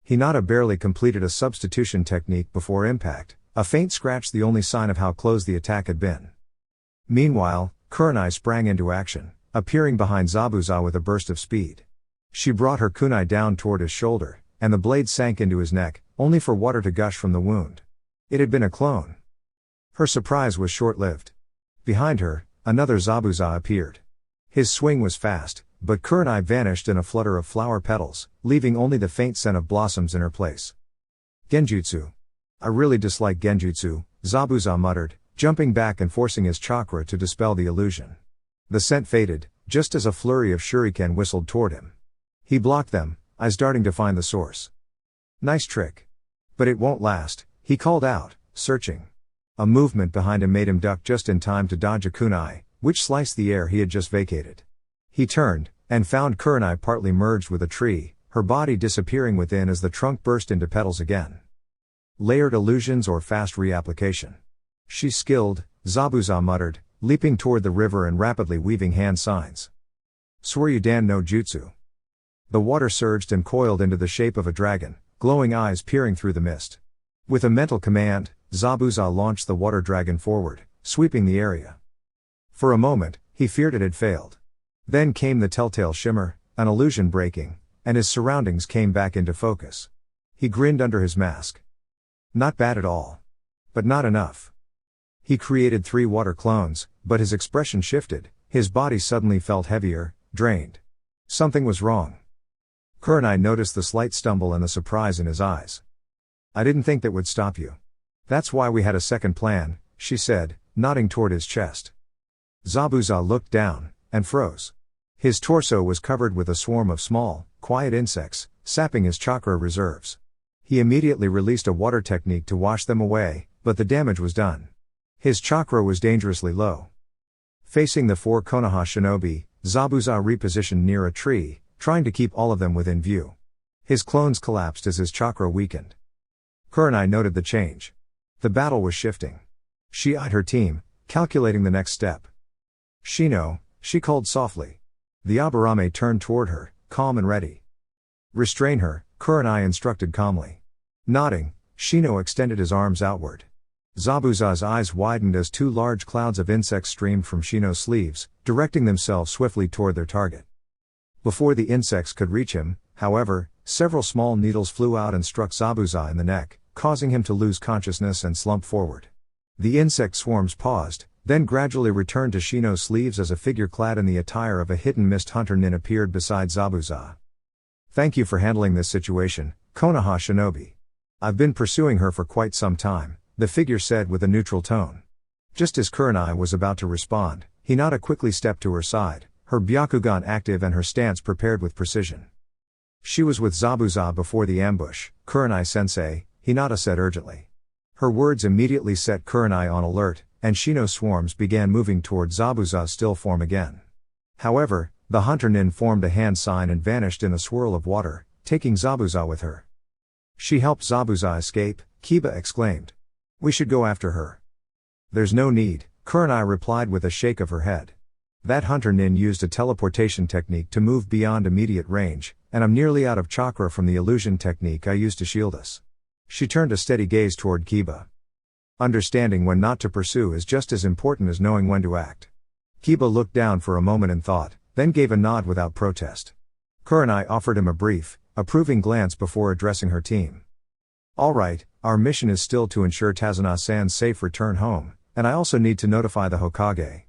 Hinata barely completed a substitution technique before impact, a faint scratch the only sign of how close the attack had been. Meanwhile, Kurenai sprang into action, appearing behind Zabuza with a burst of speed. She brought her kunai down toward his shoulder, and the blade sank into his neck, only for water to gush from the wound. It had been a clone. Her surprise was short-lived. Behind her, another Zabuza appeared. His swing was fast, but Kurenai vanished in a flutter of flower petals, leaving only the faint scent of blossoms in her place. "Genjutsu. I really dislike Genjutsu," Zabuza muttered, jumping back and forcing his chakra to dispel the illusion. The scent faded, just as a flurry of shuriken whistled toward him. He blocked them, eyes darting to find the source. "Nice trick. But it won't last," he called out, searching. A movement behind him made him duck just in time to dodge a kunai, which sliced the air he had just vacated. He turned, and found Kurenai partly merged with a tree, her body disappearing within as the trunk burst into petals again. Layered illusions or fast reapplication. She's skilled, Zabuza muttered, leaping toward the river and rapidly weaving hand signs. Suryudan no Jutsu. The water surged and coiled into the shape of a dragon, glowing eyes peering through the mist. With a mental command, Zabuza launched the water dragon forward, sweeping the area. For a moment, he feared it had failed. Then came the telltale shimmer, an illusion breaking, and his surroundings came back into focus. He grinned under his mask. Not bad at all. But not enough. He created 3 water clones, but his expression shifted, his body suddenly felt heavier, drained. Something was wrong. Kurenai noticed the slight stumble and the surprise in his eyes. I didn't think that would stop you. That's why we had a second plan, she said, nodding toward his chest. Zabuza looked down, and froze. His torso was covered with a swarm of small, quiet insects, sapping his chakra reserves. He immediately released a water technique to wash them away, but the damage was done. His chakra was dangerously low. Facing the 4 Konoha shinobi, Zabuza repositioned near a tree, trying to keep all of them within view. His clones collapsed as his chakra weakened. Kurenai noted the change. The battle was shifting. She eyed her team, calculating the next step. Shino, she called softly. The Aburame turned toward her, calm and ready. Restrain her, Kurenai instructed calmly. Nodding, Shino extended his arms outward. Zabuza's eyes widened as 2 large clouds of insects streamed from Shino's sleeves, directing themselves swiftly toward their target. Before the insects could reach him, however, several small needles flew out and struck Zabuza in the neck, causing him to lose consciousness and slump forward. The insect swarms paused, then gradually returned to Shino's sleeves as a figure clad in the attire of a hidden mist hunter nin appeared beside Zabuza. Thank you for handling this situation, Konoha shinobi. I've been pursuing her for quite some time, the figure said with a neutral tone. Just as Kurenai was about to respond, Hinata quickly stepped to her side, her Byakugan active and her stance prepared with precision. She was with Zabuza before the ambush, Kurenai-sensei, Hinata said urgently. Her words immediately set Kurenai on alert, and Shino swarms began moving toward Zabuza's still form again. However, the hunter nin formed a hand sign and vanished in a swirl of water, taking Zabuza with her. She helped Zabuza escape, Kiba exclaimed. We should go after her. There's no need, Kurenai replied with a shake of her head. That hunter nin used a teleportation technique to move beyond immediate range, and I'm nearly out of chakra from the illusion technique I used to shield us. She turned a steady gaze toward Kiba. Understanding when not to pursue is just as important as knowing when to act. Kiba looked down for a moment in thought, then gave a nod without protest. Kurenai offered him a brief, approving glance before addressing her team. All right, our mission is still to ensure Tazuna-san's safe return home, and I also need to notify the Hokage.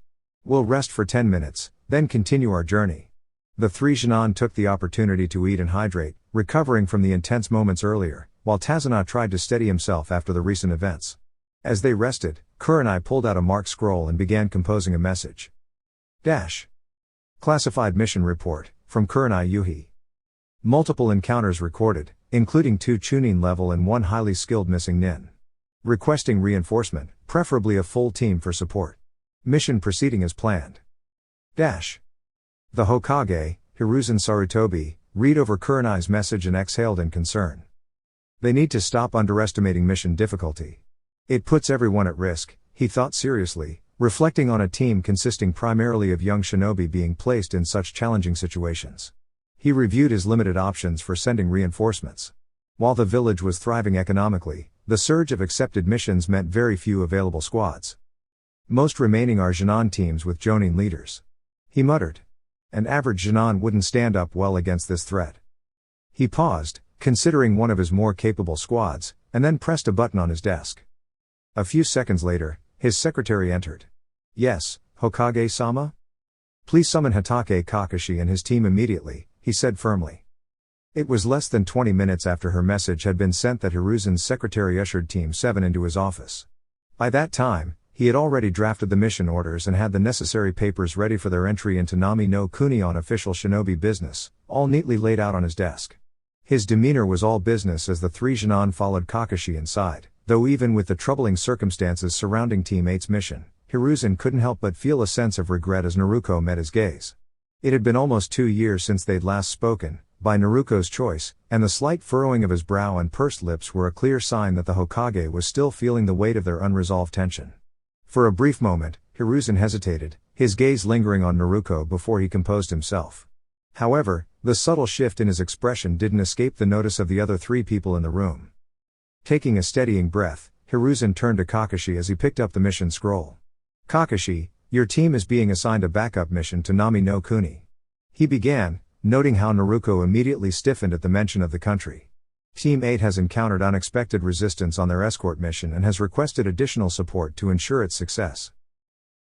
We'll rest for 10 minutes, then continue our journey. The 3 Genin took the opportunity to eat and hydrate, recovering from the intense moments earlier, while Tazuna tried to steady himself after the recent events. As they rested, Kurenai pulled out a marked scroll and began composing a message. Classified mission report, from Kurenai Yuhi. Multiple encounters recorded, including 2 Chunin level and 1 highly skilled missing nin. Requesting reinforcement, preferably a full team for support. Mission proceeding as planned. The Hokage, Hiruzen Sarutobi, read over Kurenai's message and exhaled in concern. They need to stop underestimating mission difficulty. It puts everyone at risk, he thought seriously, reflecting on a team consisting primarily of young shinobi being placed in such challenging situations. He reviewed his limited options for sending reinforcements. While the village was thriving economically, the surge of accepted missions meant very few available squads. Most remaining are Genin teams with Jonin leaders. He muttered. An average Genin wouldn't stand up well against this threat. He paused, considering one of his more capable squads, and then pressed a button on his desk. A few seconds later, his secretary entered. Yes, Hokage-sama? Please summon Hitake Kakashi and his team immediately, he said firmly. It was less than 20 minutes after her message had been sent that Hiruzen's secretary ushered Team 7 into his office. By that time, he had already drafted the mission orders and had the necessary papers ready for their entry into Nami no Kuni on official shinobi business, all neatly laid out on his desk. His demeanor was all business as the 3 Genin followed Kakashi inside, though even with the troubling circumstances surrounding Team 8's mission, Hiruzen couldn't help but feel a sense of regret as Naruko met his gaze. It had been almost 2 years since they'd last spoken, by Naruko's choice, and the slight furrowing of his brow and pursed lips were a clear sign that the Hokage was still feeling the weight of their unresolved tension. For a brief moment, Hiruzen hesitated, his gaze lingering on Naruko before he composed himself. However, the subtle shift in his expression didn't escape the notice of the other three people in the room. Taking a steadying breath, Hiruzen turned to Kakashi as he picked up the mission scroll. "Kakashi, your team is being assigned a backup mission to Nami no Kuni," he began, noting how Naruko immediately stiffened at the mention of the country. Team 8 has encountered unexpected resistance on their escort mission and has requested additional support to ensure its success.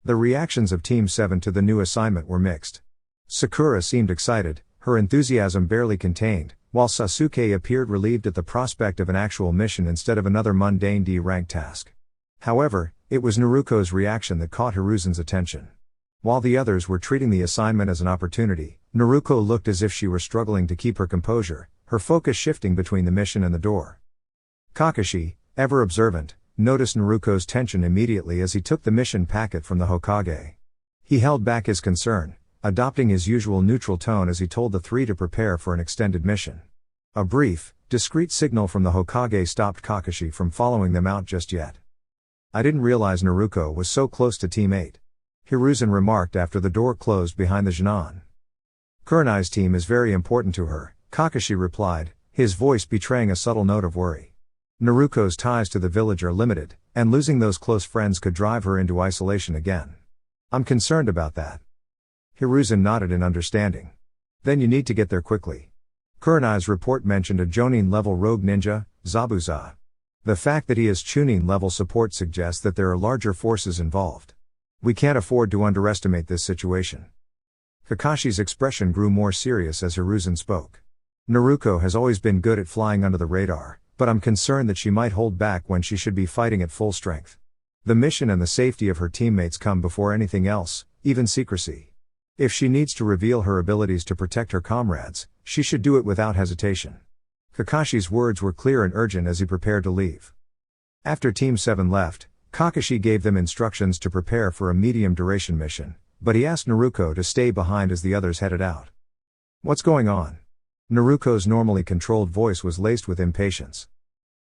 The reactions of Team 7 to the new assignment were mixed. Sakura seemed excited, her enthusiasm barely contained, while Sasuke appeared relieved at the prospect of an actual mission instead of another mundane D-rank task. However, it was Naruko's reaction that caught Hiruzen's attention. While the others were treating the assignment as an opportunity, Naruko looked as if she were struggling to keep her composure, her focus shifting between the mission and the door. Kakashi, ever observant, noticed Naruko's tension immediately as he took the mission packet from the Hokage. He held back his concern, adopting his usual neutral tone as he told the three to prepare for an extended mission. A brief, discreet signal from the Hokage stopped Kakashi from following them out just yet. "I didn't realize Naruko was so close to Team 8. Hiruzen remarked after the door closed behind the Genin. "Kurenai's team is very important to her," Kakashi replied, his voice betraying a subtle note of worry. "Naruko's ties to the village are limited, and losing those close friends could drive her into isolation again. I'm concerned about that." Hiruzen nodded in understanding. "Then you need to get there quickly. Kurenai's report mentioned a Jonin-level rogue ninja, Zabuza. The fact that he has Chunin-level support suggests that there are larger forces involved. We can't afford to underestimate this situation." Kakashi's expression grew more serious as Hiruzen spoke. "Naruko has always been good at flying under the radar, but I'm concerned that she might hold back when she should be fighting at full strength. The mission and the safety of her teammates come before anything else, even secrecy. If she needs to reveal her abilities to protect her comrades, she should do it without hesitation." Kakashi's words were clear and urgent as he prepared to leave. After Team 7 left, Kakashi gave them instructions to prepare for a medium-duration mission, but he asked Naruko to stay behind as the others headed out. "What's going on?" Naruko's normally controlled voice was laced with impatience.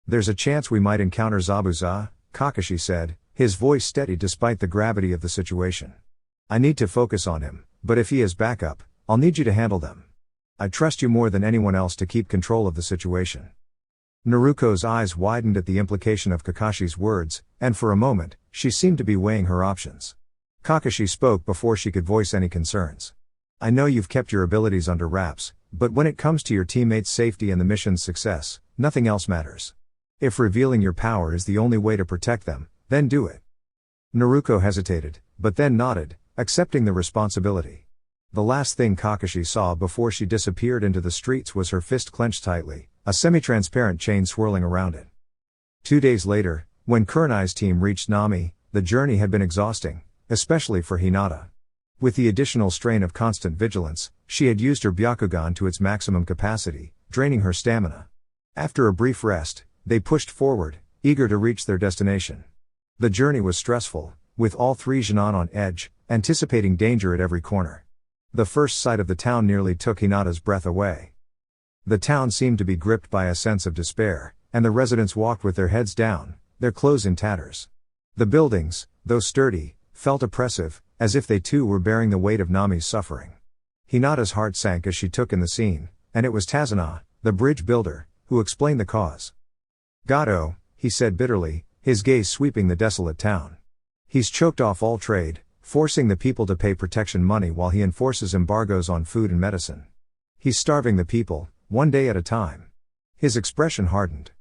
"There's a chance we might encounter Zabuza," Kakashi said, his voice steady despite the gravity of the situation. "I need to focus on him, but if he is backup, I'll need you to handle them. I trust you more than anyone else to keep control of the situation." Naruko's eyes widened at the implication of Kakashi's words, and for a moment, she seemed to be weighing her options. Kakashi spoke before she could voice any concerns. "I know you've kept your abilities under wraps, but when it comes to your teammates' safety and the mission's success, nothing else matters. If revealing your power is the only way to protect them, then do it." Naruko hesitated, but then nodded, accepting the responsibility. The last thing Kakashi saw before she disappeared into the streets was her fist clenched tightly, a semi-transparent chain swirling around it. 2 days later, when Kurenai's team reached Nami, the journey had been exhausting, especially for Hinata. With the additional strain of constant vigilance, she had used her Byakugan to its maximum capacity, draining her stamina. After a brief rest, they pushed forward, eager to reach their destination. The journey was stressful, with all three Genin on edge, anticipating danger at every corner. The first sight of the town nearly took Hinata's breath away. The town seemed to be gripped by a sense of despair, and the residents walked with their heads down, their clothes in tatters. The buildings, though sturdy, felt oppressive, as if they too were bearing the weight of Nami's suffering. Hinata's heart sank as she took in the scene, and it was Tazuna, the bridge builder, who explained the cause. "Gato," he said bitterly, his gaze sweeping the desolate town. "He's choked off all trade, forcing the people to pay protection money while he enforces embargoes on food and medicine. He's starving the people, one day at a time." His expression hardened.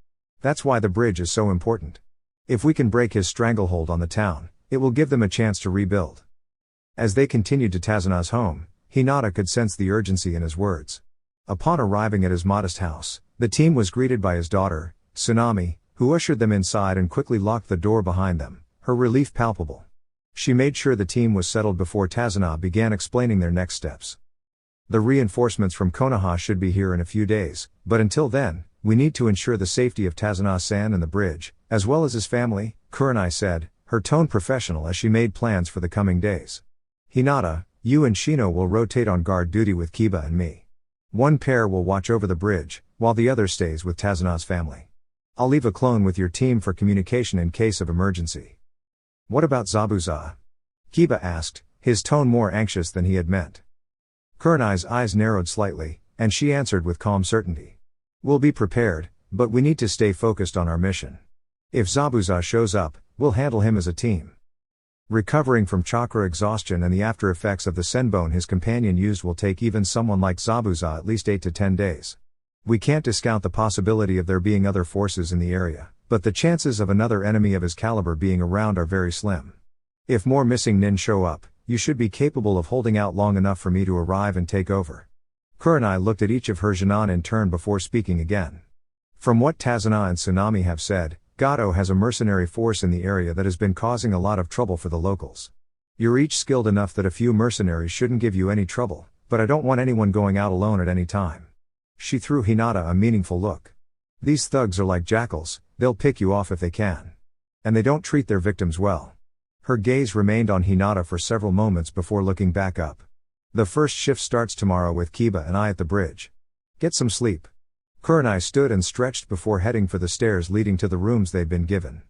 "That's why the bridge is so important. If we can break his stranglehold on the town, it will give them a chance to rebuild." As they continued to Tazuna's home, Hinata could sense the urgency in his words. Upon arriving at his modest house, the team was greeted by his daughter, Tsunami, who ushered them inside and quickly locked the door behind them, her relief palpable. She made sure the team was settled before Tazuna began explaining their next steps. "The reinforcements from Konoha should be here in a few days, but until then, we need to ensure the safety of Tazuna-san and the bridge, as well as his family," Kurenai said, her tone professional as she made plans for the coming days. "Hinata, you and Shino will rotate on guard duty with Kiba and me. One pair will watch over the bridge, while the other stays with Tazana's family. I'll leave a clone with your team for communication in case of emergency. What about Zabuza? Kiba asked, his tone more anxious than he had meant. Kurenai's eyes narrowed slightly, and she answered with calm certainty. We'll be prepared, but we need to stay focused on our mission. If Zabuza shows up, we'll handle him as a team. Recovering from chakra exhaustion and the after effects of the senbone his companion used will take even someone like Zabuza at least 8 to 10 days. We can't discount the possibility of there being other forces in the area, but the chances of another enemy of his caliber being around are very slim. If more missing nin show up, you should be capable of holding out long enough for me to arrive and take over. Kurenai looked at each of her genin in turn before speaking again. From what Tazana and Tsunami have said, Gato has a mercenary force in the area that has been causing a lot of trouble for the locals. You're each skilled enough that a few mercenaries shouldn't give you any trouble, but I don't want anyone going out alone at any time. She threw Hinata a meaningful look. These thugs are like jackals, they'll pick you off if they can. And they don't treat their victims well. Her gaze remained on Hinata for several moments before looking back up. The first shift starts tomorrow with Kiba and I at the bridge. Get some sleep. Kurenai stood and stretched before heading for the stairs leading to the rooms they'd been given.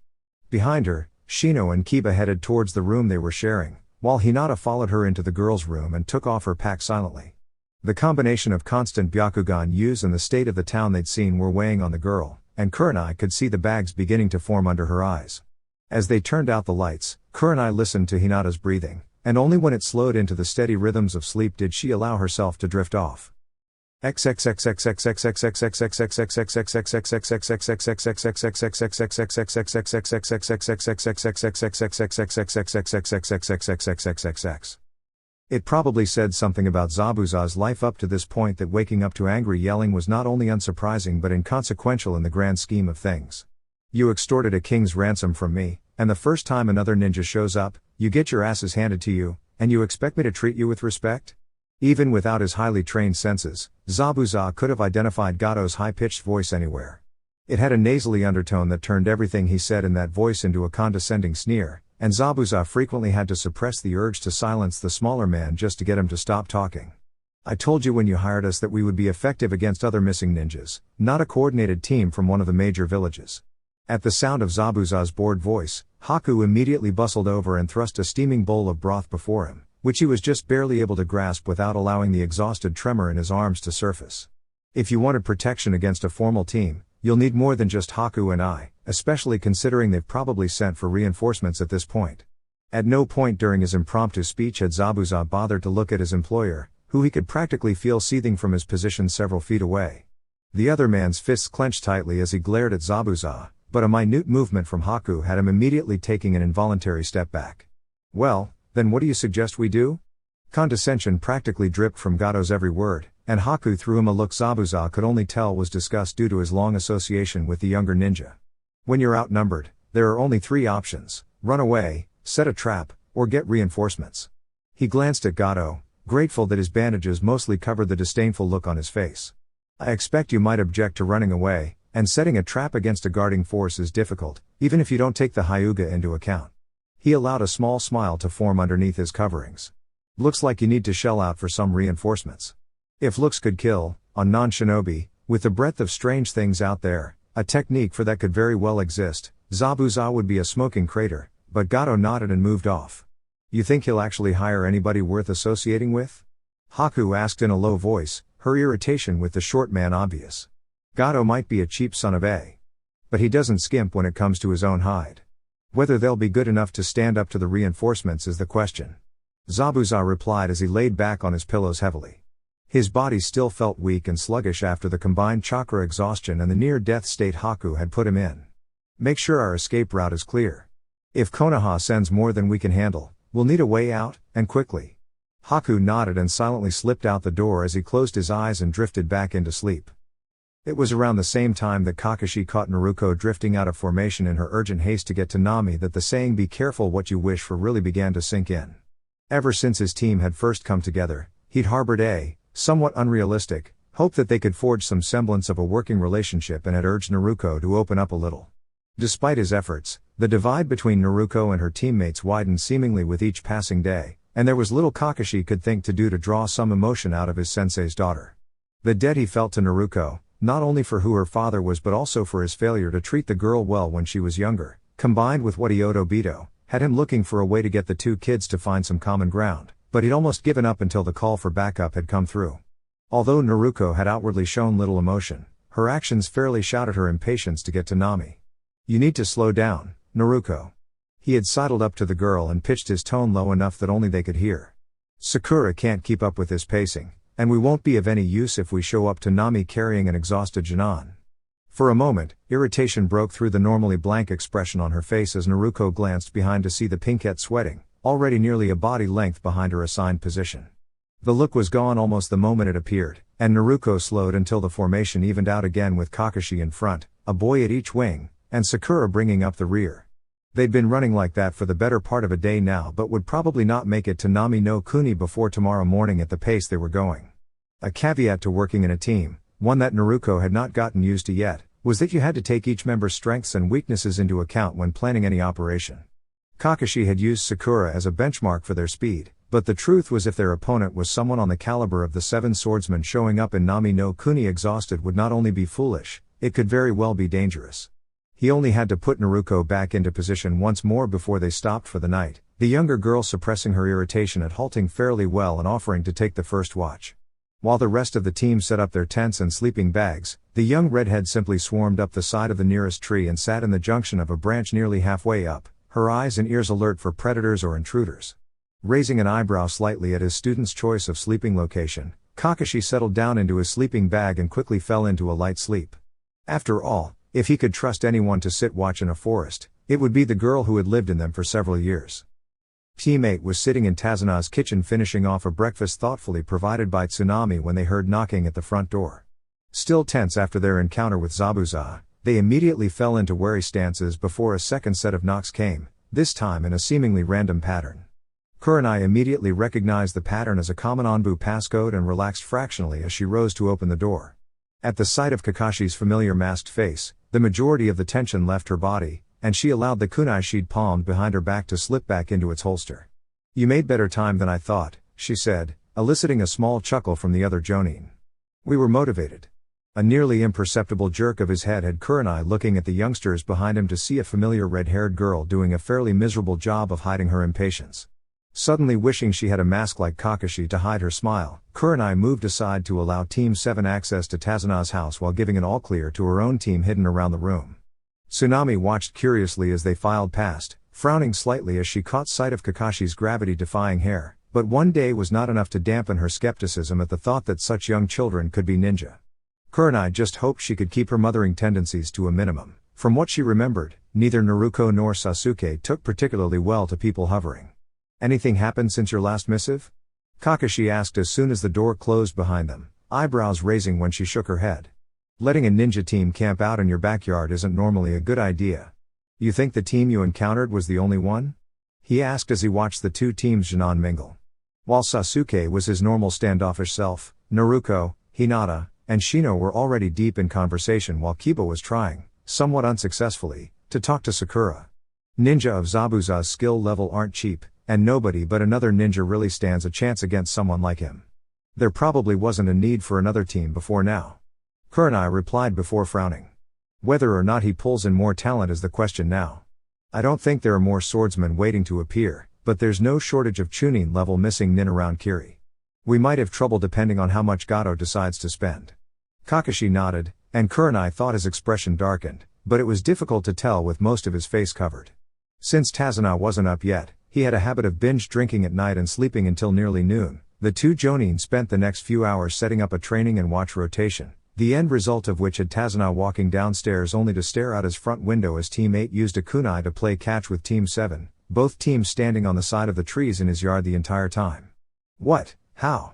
Behind her, Shino and Kiba headed towards the room they were sharing, while Hinata followed her into the girls' room and took off her pack silently. The combination of constant Byakugan use and the state of the town they'd seen were weighing on the girl, and Kurenai could see the bags beginning to form under her eyes. As they turned out the lights, Kurenai listened to Hinata's breathing, and only when it slowed into the steady rhythms of sleep did she allow herself to drift off. It probably said something about Zabuza's life up to this point that waking up to angry yelling was not only unsurprising but inconsequential in the grand scheme of things. You extorted a king's ransom from me, and the first time another ninja shows up, you get your asses handed to you, and you expect me to treat you with respect? Even without his highly trained senses, Zabuza could have identified Gato's high-pitched voice anywhere. It had a nasally undertone that turned everything he said in that voice into a condescending sneer, and Zabuza frequently had to suppress the urge to silence the smaller man just to get him to stop talking. I told you when you hired us that we would be effective against other missing ninjas, not a coordinated team from one of the major villages. At the sound of Zabuza's bored voice, Haku immediately bustled over and thrust a steaming bowl of broth before him, which he was just barely able to grasp without allowing the exhausted tremor in his arms to surface. If you wanted protection against a formal team, you'll need more than just Haku and I, especially considering they've probably sent for reinforcements at this point. At no point during his impromptu speech had Zabuza bothered to look at his employer, who he could practically feel seething from his position several feet away. The other man's fists clenched tightly as he glared at Zabuza, but a minute movement from Haku had him immediately taking an involuntary step back. Well, then what do you suggest we do? Condescension practically dripped from Gato's every word, and Haku threw him a look Zabuza could only tell was disgust due to his long association with the younger ninja. When you're outnumbered, there are only 3 options: run away, set a trap, or get reinforcements. He glanced at Gato, grateful that his bandages mostly covered the disdainful look on his face. I expect you might object to running away, and setting a trap against a guarding force is difficult, even if you don't take the Hyuga into account. He allowed a small smile to form underneath his coverings. Looks like you need to shell out for some reinforcements. If looks could kill, on non-shinobi, with the breadth of strange things out there, a technique for that could very well exist. Zabuza would be a smoking crater, but Gato nodded and moved off. You think he'll actually hire anybody worth associating with? Haku asked in a low voice, her irritation with the short man obvious. Gato might be a cheap son of a. But he doesn't skimp when it comes to his own hide. Whether they'll be good enough to stand up to the reinforcements is the question. Zabuza replied as he laid back on his pillows heavily. His body still felt weak and sluggish after the combined chakra exhaustion and the near-death state Haku had put him in. Make sure our escape route is clear. If Konoha sends more than we can handle, we'll need a way out, and quickly. Haku nodded and silently slipped out the door as he closed his eyes and drifted back into sleep. It was around the same time that Kakashi caught Naruko drifting out of formation in her urgent haste to get to Nami that the saying "be careful what you wish for" really began to sink in. Ever since his team had first come together, he'd harbored a, somewhat unrealistic, hope that they could forge some semblance of a working relationship and had urged Naruko to open up a little. Despite his efforts, the divide between Naruko and her teammates widened seemingly with each passing day, and there was little Kakashi could think to do to draw some emotion out of his sensei's daughter. The debt he felt to Naruko, not only for who her father was but also for his failure to treat the girl well when she was younger, combined with what he owed Obito, had him looking for a way to get the two kids to find some common ground, but he'd almost given up until the call for backup had come through. Although Naruko had outwardly shown little emotion, her actions fairly shouted her impatience to get to Nami. "You need to slow down, Naruko." He had sidled up to the girl and pitched his tone low enough that only they could hear. "Sakura can't keep up with this pacing, and we won't be of any use if we show up to Nami carrying an exhausted Janan." For a moment, irritation broke through the normally blank expression on her face as Naruko glanced behind to see the pinkette sweating, already nearly a body length behind her assigned position. The look was gone almost the moment it appeared, and Naruko slowed until the formation evened out again with Kakashi in front, a boy at each wing, and Sakura bringing up the rear. They'd been running like that for the better part of a day now but would probably not make it to Nami no Kuni before tomorrow morning at the pace they were going. A caveat to working in a team, one that Naruko had not gotten used to yet, was that you had to take each member's strengths and weaknesses into account when planning any operation. Kakashi had used Sakura as a benchmark for their speed, but the truth was if their opponent was someone on the caliber of the seven swordsmen, showing up in Nami no Kuni exhausted would not only be foolish, it could very well be dangerous. He only had to put Naruko back into position once more before they stopped for the night, the younger girl suppressing her irritation at halting fairly well and offering to take the first watch. While the rest of the team set up their tents and sleeping bags, the young redhead simply swarmed up the side of the nearest tree and sat in the junction of a branch nearly halfway up, her eyes and ears alert for predators or intruders. Raising an eyebrow slightly at his student's choice of sleeping location, Kakashi settled down into his sleeping bag and quickly fell into a light sleep. After all, if he could trust anyone to sit watch in a forest, it would be the girl who had lived in them for several years. Teammate was sitting in Tazuna's kitchen finishing off a breakfast thoughtfully provided by Tsunami when they heard knocking at the front door. Still tense after their encounter with Zabuza, they immediately fell into wary stances before a second set of knocks came, this time in a seemingly random pattern. Kurenai immediately recognized the pattern as a common Anbu passcode and relaxed fractionally as she rose to open the door. At the sight of Kakashi's familiar masked face, the majority of the tension left her body, and she allowed the kunai she'd palmed behind her back to slip back into its holster. "You made better time than I thought," she said, eliciting a small chuckle from the other jonin. "We were motivated." A nearly imperceptible jerk of his head had Kurenai looking at the youngsters behind him to see a familiar red-haired girl doing a fairly miserable job of hiding her impatience. Suddenly wishing she had a mask like Kakashi to hide her smile, Kurenai moved aside to allow Team 7 access to Tazuna's house while giving an all-clear to her own team hidden around the room. Tsunami watched curiously as they filed past, frowning slightly as she caught sight of Kakashi's gravity-defying hair, but one day was not enough to dampen her skepticism at the thought that such young children could be ninja. Kurenai just hoped she could keep her mothering tendencies to a minimum. From what she remembered, neither Naruko nor Sasuke took particularly well to people hovering. "Anything happened since your last missive?" Kakashi asked as soon as the door closed behind them, eyebrows raising when she shook her head. "Letting a ninja team camp out in your backyard isn't normally a good idea. You think the team you encountered was the only one?" he asked as he watched the two teams Janan mingle. While Sasuke was his normal standoffish self, Naruko, Hinata, and Shino were already deep in conversation while Kiba was trying, somewhat unsuccessfully, to talk to Sakura. Ninja of Zabuza's skill level aren't cheap, and nobody but another ninja really stands a chance against someone like him. There probably wasn't a need for another team before now. Kurenai replied before frowning. Whether or not he pulls in more talent is the question now. I don't think there are more swordsmen waiting to appear, but there's no shortage of Chunin level missing nin around Kiri. We might have trouble depending on how much Gato decides to spend. Kakashi nodded, and Kurenai thought his expression darkened, but it was difficult to tell with most of his face covered. Since Tazuna wasn't up yet, he had a habit of binge drinking at night and sleeping until nearly noon. The two jonin spent the next few hours setting up a training and watch rotation, the end result of which had Tazuna walking downstairs only to stare out his front window as Team 8 used a kunai to play catch with Team 7, both teams standing on the side of the trees in his yard the entire time. What? How?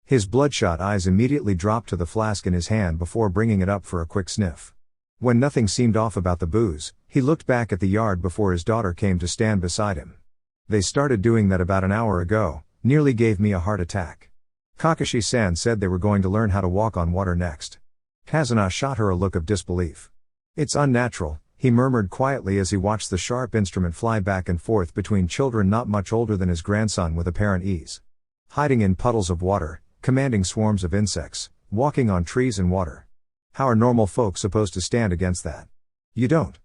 His bloodshot eyes immediately dropped to the flask in his hand before bringing it up for a quick sniff. When nothing seemed off about the booze, he looked back at the yard before his daughter came to stand beside him. They started doing that about an hour ago, nearly gave me a heart attack. Kakashi-san said they were going to learn how to walk on water next. Tazuna shot her a look of disbelief. It's unnatural, he murmured quietly as he watched the sharp instrument fly back and forth between children not much older than his grandson with apparent ease. Hiding in puddles of water, commanding swarms of insects, walking on trees and water. How are normal folk supposed to stand against that? You don't.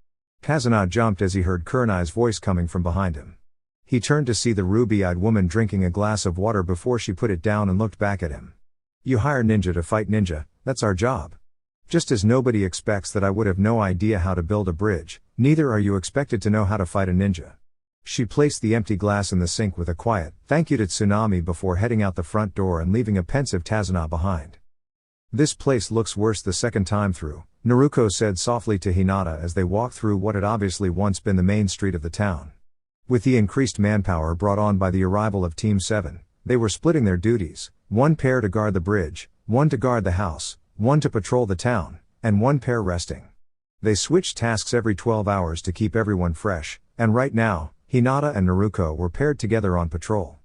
Kazuna jumped as he heard Kurenai's voice coming from behind him. He turned to see the ruby-eyed woman drinking a glass of water before she put it down and looked back at him. You hire ninja to fight ninja, that's our job. Just as nobody expects that I would have no idea how to build a bridge, neither are you expected to know how to fight a ninja. She placed the empty glass in the sink with a quiet, thank you to Tsunami before heading out the front door and leaving a pensive Kazuna behind. This place looks worse the second time through, Naruko said softly to Hinata as they walked through what had obviously once been the main street of the town. With the increased manpower brought on by the arrival of Team 7, they were splitting their duties, one pair to guard the bridge, one to guard the house, one to patrol the town, and one pair resting. They switched tasks every 12 hours to keep everyone fresh, and right now, Hinata and Naruko were paired together on patrol.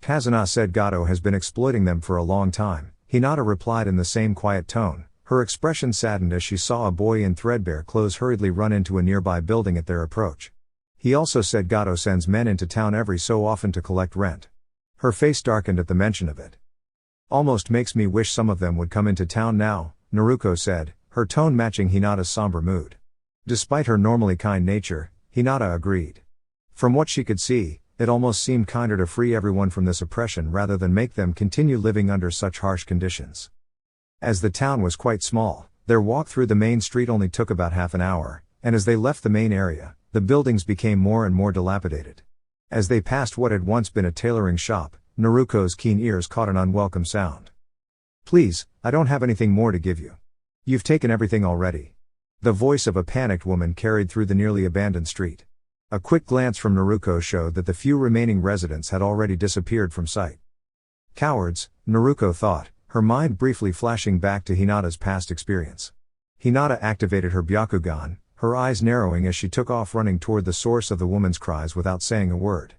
Kazuna said Gato has been exploiting them for a long time, Hinata replied in the same quiet tone, her expression saddened as she saw a boy in threadbare clothes hurriedly run into a nearby building at their approach. He also said Gato sends men into town every so often to collect rent. Her face darkened at the mention of it. Almost makes me wish some of them would come into town now, Naruko said, her tone matching Hinata's somber mood. Despite her normally kind nature, Hinata agreed. From what she could see, it almost seemed kinder to free everyone from this oppression rather than make them continue living under such harsh conditions. As the town was quite small, their walk through the main street only took about half an hour, and as they left the main area, the buildings became more and more dilapidated. As they passed what had once been a tailoring shop, Naruko's keen ears caught an unwelcome sound. Please, I don't have anything more to give you. You've taken everything already. The voice of a panicked woman carried through the nearly abandoned street. A quick glance from Naruko showed that the few remaining residents had already disappeared from sight. Cowards, Naruko thought, her mind briefly flashing back to Hinata's past experience. Hinata activated her Byakugan, her eyes narrowing as she took off running toward the source of the woman's cries without saying a word.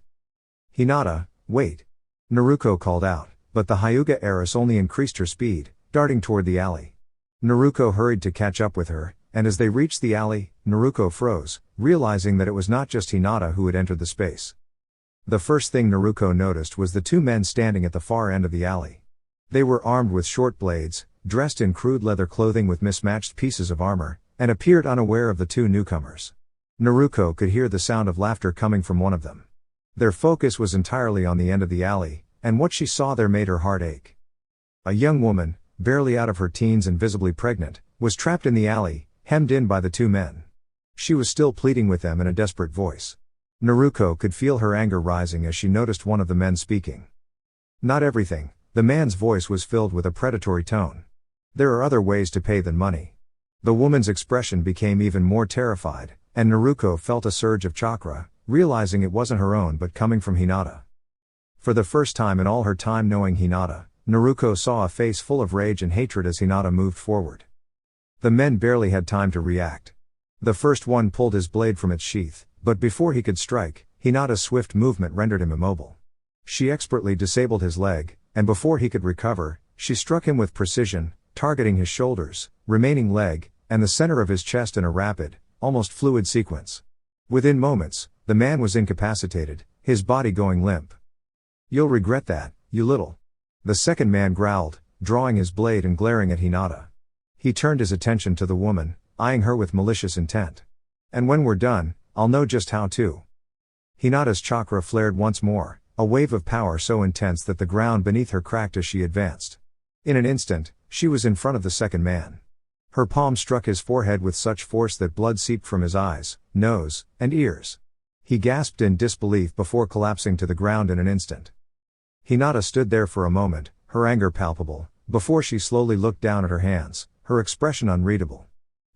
Hinata, wait. Naruko called out, but the Hyuga heiress only increased her speed, darting toward the alley. Naruko hurried to catch up with her, and as they reached the alley, Naruko froze, realizing that it was not just Hinata who had entered the space. The first thing Naruko noticed was the two men standing at the far end of the alley. They were armed with short blades, dressed in crude leather clothing with mismatched pieces of armor, and appeared unaware of the two newcomers. Naruko could hear the sound of laughter coming from one of them. Their focus was entirely on the end of the alley, and what she saw there made her heart ache. A young woman, barely out of her teens and visibly pregnant, was trapped in the alley, hemmed in by the two men. She was still pleading with them in a desperate voice. Naruko could feel her anger rising as she noticed one of the men speaking. Not everything, the man's voice was filled with a predatory tone. There are other ways to pay than money. The woman's expression became even more terrified, and Naruko felt a surge of chakra, realizing it wasn't her own but coming from Hinata. For the first time in all her time knowing Hinata, Naruko saw a face full of rage and hatred as Hinata moved forward. The men barely had time to react. The first one pulled his blade from its sheath, but before he could strike, Hinata's swift movement rendered him immobile. She expertly disabled his leg, and before he could recover, she struck him with precision, targeting his shoulders, remaining leg, and the center of his chest in a rapid, almost fluid sequence. Within moments, the man was incapacitated, his body going limp. You'll regret that, you little. The second man growled, drawing his blade and glaring at Hinata. He turned his attention to the woman, eyeing her with malicious intent. And when we're done, I'll know just how to. Hinata's chakra flared once more, a wave of power so intense that the ground beneath her cracked as she advanced. In an instant, she was in front of the second man. Her palm struck his forehead with such force that blood seeped from his eyes, nose, and ears. He gasped in disbelief before collapsing to the ground in an instant. Hinata stood there for a moment, her anger palpable, before she slowly looked down at her hands, her expression unreadable.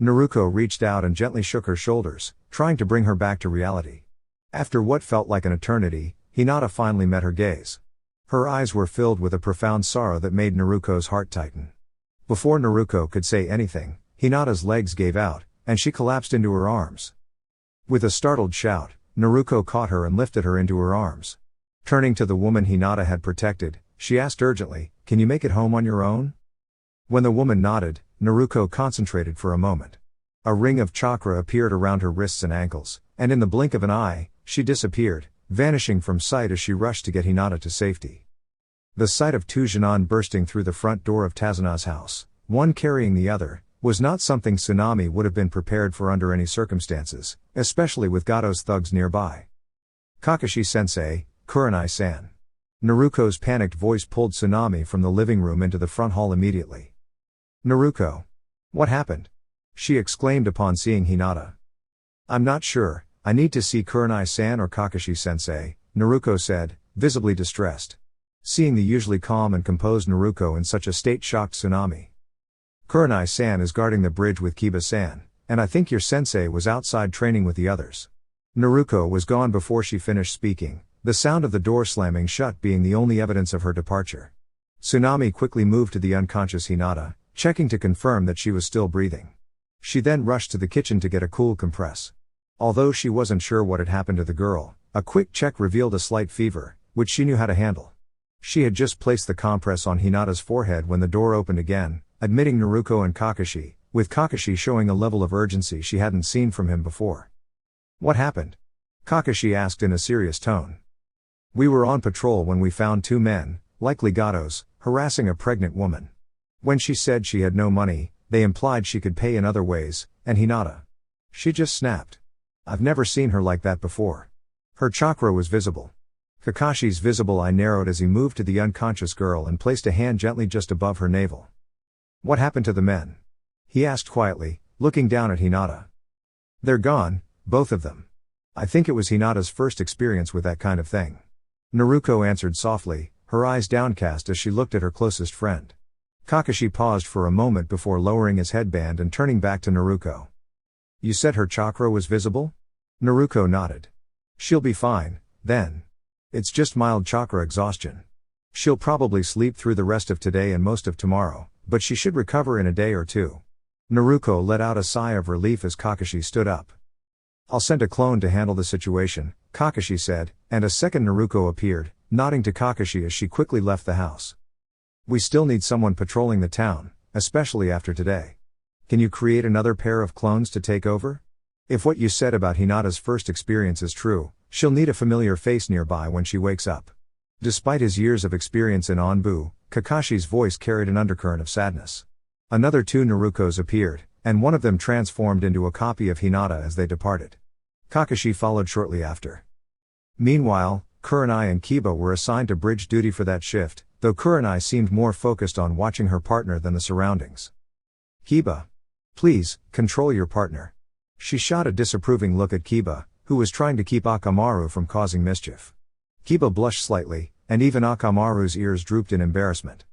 Naruko reached out and gently shook her shoulders, trying to bring her back to reality. After what felt like an eternity, Hinata finally met her gaze. Her eyes were filled with a profound sorrow that made Naruko's heart tighten. Before Naruko could say anything, Hinata's legs gave out, and she collapsed into her arms. With a startled shout, Naruko caught her and lifted her into her arms. Turning to the woman Hinata had protected, she asked urgently, "Can you make it home on your own?" When the woman nodded, Naruko concentrated for a moment. A ring of chakra appeared around her wrists and ankles, and in the blink of an eye, she disappeared, vanishing from sight as she rushed to get Hinata to safety. The sight of two genin bursting through the front door of Tasuna's house, one carrying the other, was not something Tsunami would have been prepared for under any circumstances, especially with Gato's thugs nearby. Kakashi-sensei, Kurenai-san. Naruko's panicked voice pulled Tsunami from the living room into the front hall immediately. Naruko. What happened? She exclaimed upon seeing Hinata. I'm not sure, I need to see Kurenai-san or Kakashi-sensei, Naruko said, visibly distressed. Seeing the usually calm and composed Naruko in such a state shocked Tsunami. Kurenai-san is guarding the bridge with Kiba-san, and I think your sensei was outside training with the others. Naruko was gone before she finished speaking, the sound of the door slamming shut being the only evidence of her departure. Tsunami quickly moved to the unconscious Hinata, checking to confirm that she was still breathing. She then rushed to the kitchen to get a cool compress. Although she wasn't sure what had happened to the girl, a quick check revealed a slight fever, which she knew how to handle. She had just placed the compress on Hinata's forehead when the door opened again, admitting Naruko and Kakashi, with Kakashi showing a level of urgency she hadn't seen from him before. What happened? Kakashi asked in a serious tone. We were on patrol when we found two men, likely Gatos, harassing a pregnant woman. When she said she had no money, they implied she could pay in other ways, and Hinata. She just snapped. I've never seen her like that before. Her chakra was visible. Kakashi's visible eye narrowed as he moved to the unconscious girl and placed a hand gently just above her navel. What happened to the men? He asked quietly, looking down at Hinata. They're gone, both of them. I think it was Hinata's first experience with that kind of thing. Naruko answered softly, her eyes downcast as she looked at her closest friend. Kakashi paused for a moment before lowering his headband and turning back to Naruko. You said her chakra was visible? Naruko nodded. She'll be fine, then. It's just mild chakra exhaustion. She'll probably sleep through the rest of today and most of tomorrow, but she should recover in a day or two. Naruko let out a sigh of relief as Kakashi stood up. I'll send a clone to handle the situation, Kakashi said, and a second Naruko appeared, nodding to Kakashi as she quickly left the house. We still need someone patrolling the town, especially after today. Can you create another pair of clones to take over? If what you said about Hinata's first experience is true, she'll need a familiar face nearby when she wakes up. Despite his years of experience in Onbu, Kakashi's voice carried an undercurrent of sadness. Another two Narukos appeared, and one of them transformed into a copy of Hinata as they departed. Kakashi followed shortly after. Meanwhile, Kurenai and Kiba were assigned to bridge duty for that shift, though Kurenai seemed more focused on watching her partner than the surroundings. Kiba. Please, control your partner. She shot a disapproving look at Kiba, who was trying to keep Akamaru from causing mischief. Kiba blushed slightly, and even Akamaru's ears drooped in embarrassment.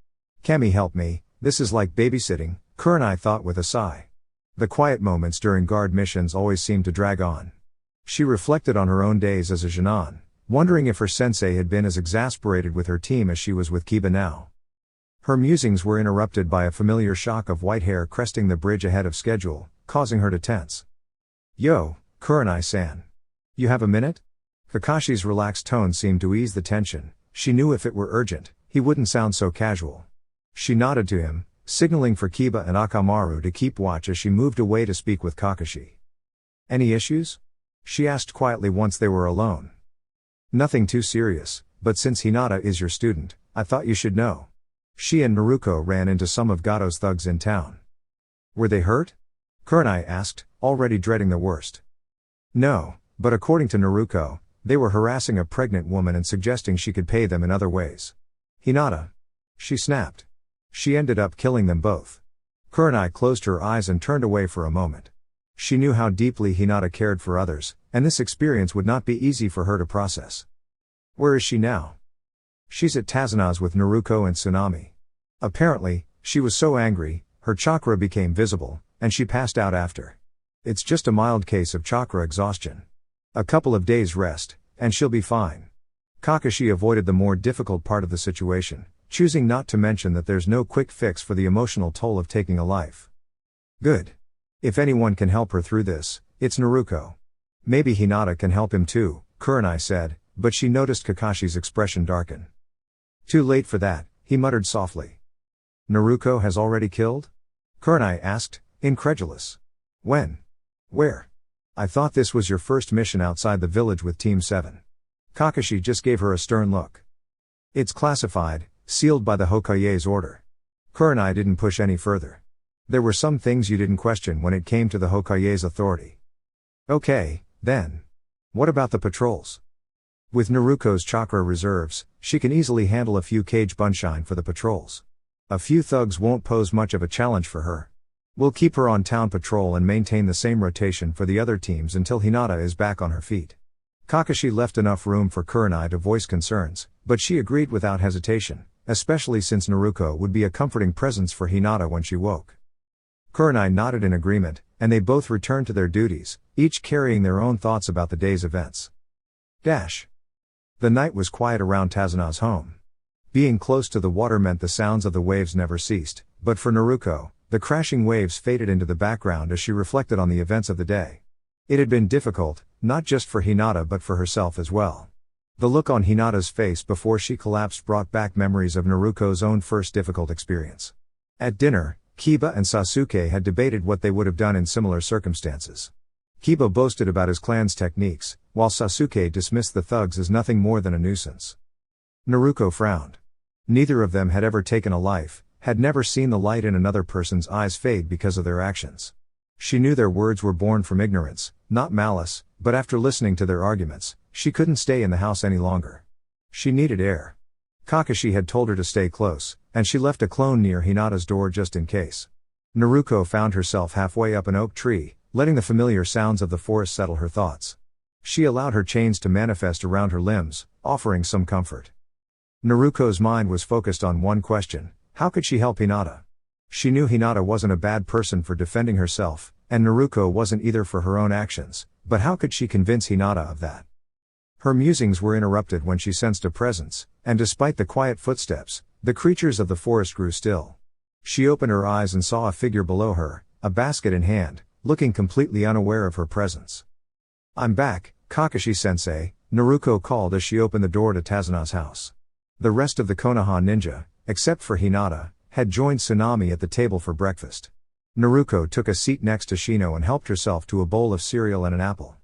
Kemi, help me, this is like babysitting, Kurenai thought with a sigh. The quiet moments during guard missions always seemed to drag on. She reflected on her own days as a genin, wondering if her sensei had been as exasperated with her team as she was with Kiba now. Her musings were interrupted by a familiar shock of white hair cresting the bridge ahead of schedule, causing her to tense. Yo, Kurenai-san. You have a minute? Kakashi's relaxed tone seemed to ease the tension. She knew if it were urgent, he wouldn't sound so casual. She nodded to him, signaling for Kiba and Akamaru to keep watch as she moved away to speak with Kakashi. Any issues? She asked quietly once they were alone. Nothing too serious, but since Hinata is your student, I thought you should know. She and Naruko ran into some of Gato's thugs in town. Were they hurt? Kurenai asked, already dreading the worst. No, but according to Naruko, they were harassing a pregnant woman and suggesting she could pay them in other ways. Hinata. She snapped. She ended up killing them both. Kurenai closed her eyes and turned away for a moment. She knew how deeply Hinata cared for others, and this experience would not be easy for her to process. Where is she now? She's at Tasuna's with Naruko and Tsunami. Apparently, she was so angry, her chakra became visible, and she passed out after. It's just a mild case of chakra exhaustion. A couple of days rest, and she'll be fine. Kakashi avoided the more difficult part of the situation, choosing not to mention that there's no quick fix for the emotional toll of taking a life. Good. If anyone can help her through this, it's Naruko. Maybe Hinata can help him too, Kurenai said, but she noticed Kakashi's expression darken. Too late for that, he muttered softly. Naruko has already killed? Kurenai asked, incredulous. When? Where? I thought this was your first mission outside the village with Team 7. Kakashi just gave her a stern look. It's classified, sealed by the Hokage's order. Kurenai didn't push any further. There were some things you didn't question when it came to the Hokage's authority. Okay, then. What about the patrols? With Naruko's chakra reserves, she can easily handle a few Kage Bunshine for the patrols. A few thugs won't pose much of a challenge for her. We'll keep her on town patrol and maintain the same rotation for the other teams until Hinata is back on her feet. Kakashi left enough room for Kurenai to voice concerns, but she agreed without hesitation, especially since Naruko would be a comforting presence for Hinata when she woke. Kurenai nodded in agreement, and they both returned to their duties, each carrying their own thoughts about the day's events. The night was quiet around Tazuna's home. Being close to the water meant the sounds of the waves never ceased, but for Naruko, the crashing waves faded into the background as she reflected on the events of the day. It had been difficult, not just for Hinata but for herself as well. The look on Hinata's face before she collapsed brought back memories of Naruko's own first difficult experience. At dinner, Kiba and Sasuke had debated what they would have done in similar circumstances. Kiba boasted about his clan's techniques, while Sasuke dismissed the thugs as nothing more than a nuisance. Naruko frowned. Neither of them had ever taken a life, had never seen the light in another person's eyes fade because of their actions. She knew their words were born from ignorance, not malice, but after listening to their arguments, she couldn't stay in the house any longer. She needed air. Kakashi had told her to stay close, and she left a clone near Hinata's door just in case. Naruko found herself halfway up an oak tree, letting the familiar sounds of the forest settle her thoughts. She allowed her chains to manifest around her limbs, offering some comfort. Naruko's mind was focused on one question: how could she help Hinata? She knew Hinata wasn't a bad person for defending herself, and Naruko wasn't either for her own actions, but how could she convince Hinata of that? Her musings were interrupted when she sensed a presence, and despite the quiet footsteps, the creatures of the forest grew still. She opened her eyes and saw a figure below her, a basket in hand, looking completely unaware of her presence. "I'm back, Kakashi-sensei," Naruko called as she opened the door to Tazuna's house. The rest of the Konoha ninja, except for Hinata, had joined Tsunami at the table for breakfast. Naruko took a seat next to Shino and helped herself to a bowl of cereal and an apple.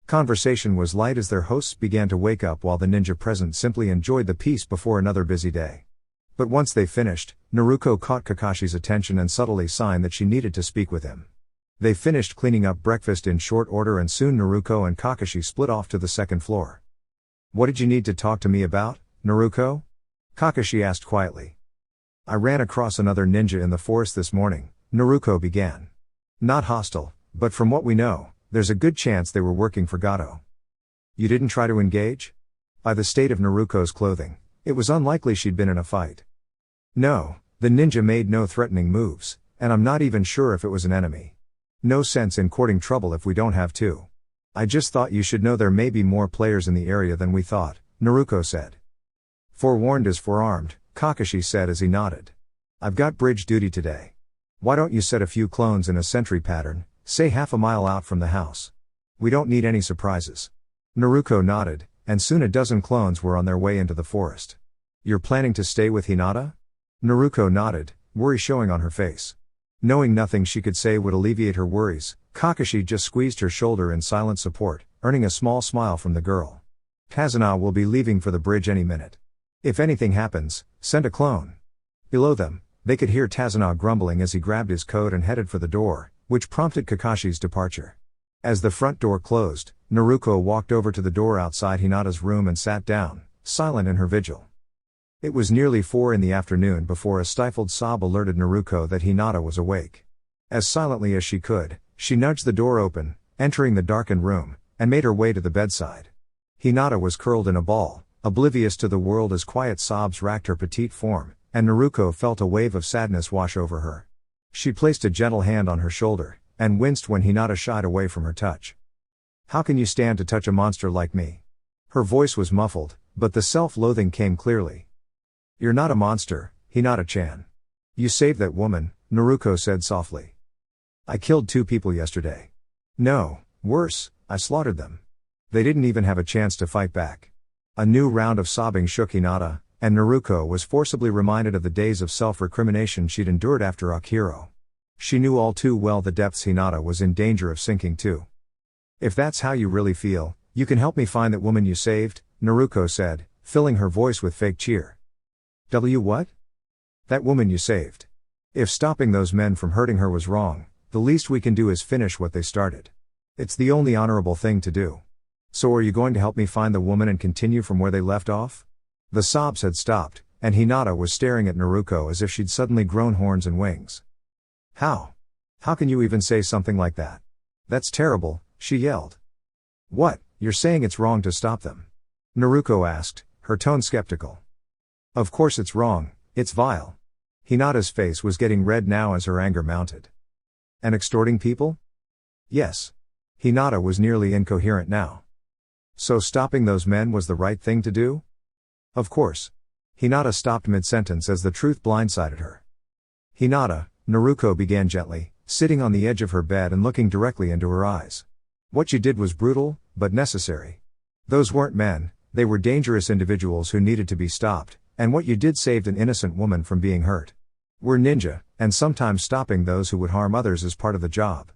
Conversation was light as their hosts began to wake up while the ninja present simply enjoyed the peace before another busy day. But once they finished, Naruko caught Kakashi's attention and subtly signed that she needed to speak with him. They finished cleaning up breakfast in short order and soon Naruko and Kakashi split off to the second floor. "What did you need to talk to me about, Naruko?" Kakashi asked quietly. "I ran across another ninja in the forest this morning," Naruko began. "Not hostile, but from what we know, there's a good chance they were working for Gato." "You didn't try to engage?" By the state of Naruko's clothing, it was unlikely she'd been in a fight. "No, the ninja made no threatening moves, and I'm not even sure if it was an enemy. No sense in courting trouble if we don't have to. I just thought you should know there may be more players in the area than we thought," Naruko said. "Forewarned is forearmed," Kakashi said as he nodded. "I've got bridge duty today. Why don't you set a few clones in a sentry pattern, say half a mile out from the house? We don't need any surprises." Naruko nodded, and soon a dozen clones were on their way into the forest. "You're planning to stay with Hinata?" Naruko nodded, worry showing on her face. Knowing nothing she could say would alleviate her worries, Kakashi just squeezed her shoulder in silent support, earning a small smile from the girl. "Tazuna will be leaving for the bridge any minute. If anything happens, send a clone." Below them, they could hear Tazuna grumbling as he grabbed his coat and headed for the door, which prompted Kakashi's departure. As the front door closed, Naruko walked over to the door outside Hinata's room and sat down, silent in her vigil. It was nearly 4 in the afternoon before a stifled sob alerted Naruko that Hinata was awake. As silently as she could, she nudged the door open, entering the darkened room, and made her way to the bedside. Hinata was curled in a ball, oblivious to the world as quiet sobs racked her petite form, and Naruko felt a wave of sadness wash over her. She placed a gentle hand on her shoulder, and winced when Hinata shied away from her touch. "How can you stand to touch a monster like me?" Her voice was muffled, but the self-loathing came clearly. "You're not a monster, Hinata-chan. You saved that woman," Naruko said softly. "I killed 2 people yesterday. No, worse, I slaughtered them. They didn't even have a chance to fight back." A new round of sobbing shook Hinata, and Naruko was forcibly reminded of the days of self-recrimination she'd endured after Akihiro. She knew all too well the depths Hinata was in danger of sinking to. "If that's how you really feel, you can help me find that woman you saved," Naruko said, filling her voice with fake cheer. What? That woman you saved. If stopping those men from hurting her was wrong, the least we can do is finish what they started. It's the only honorable thing to do. So are you going to help me find the woman and continue from where they left off? The sobs had stopped, and Hinata was staring at Naruko as if she'd suddenly grown horns and wings. How? How can you even say something like that? That's terrible, she yelled. What, you're saying it's wrong to stop them? Naruko asked, her tone skeptical. Of course it's wrong, it's vile. Hinata's face was getting red now as her anger mounted. And extorting people? Yes. Hinata was nearly incoherent now. So stopping those men was the right thing to do? Of course. Hinata stopped mid-sentence as the truth blindsided her. Hinata, Naruko began gently, sitting on the edge of her bed and looking directly into her eyes. What you did was brutal, but necessary. Those weren't men, they were dangerous individuals who needed to be stopped, and what you did saved an innocent woman from being hurt. We're ninja, and sometimes stopping those who would harm others is part of the job.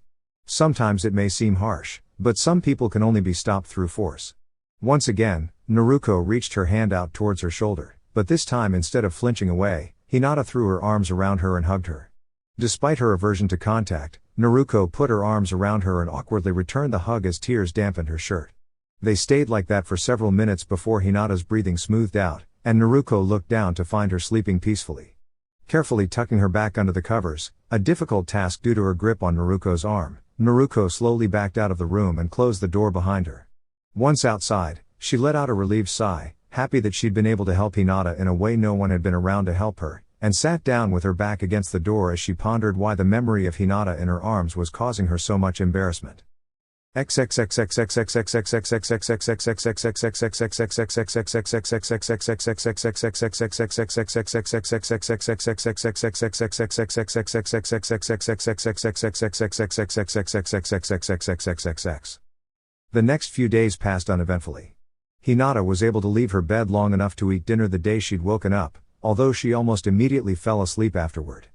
Sometimes it may seem harsh, but some people can only be stopped through force. Once again, Naruko reached her hand out towards her shoulder, but this time instead of flinching away, Hinata threw her arms around her and hugged her. Despite her aversion to contact, Naruko put her arms around her and awkwardly returned the hug as tears dampened her shirt. They stayed like that for several minutes before Hinata's breathing smoothed out, and Naruko looked down to find her sleeping peacefully. Carefully tucking her back under the covers, a difficult task due to her grip on Naruko's arm, Naruko slowly backed out of the room and closed the door behind her. Once outside, she let out a relieved sigh, happy that she'd been able to help Hinata in a way no one had been around to help her, and sat down with her back against the door as she pondered why the memory of Hinata in her arms was causing her so much embarrassment. The next few days passed uneventfully. Hinata was able to leave her bed long enough to eat dinner the day she'd woken up, although she almost immediately fell asleep afterward.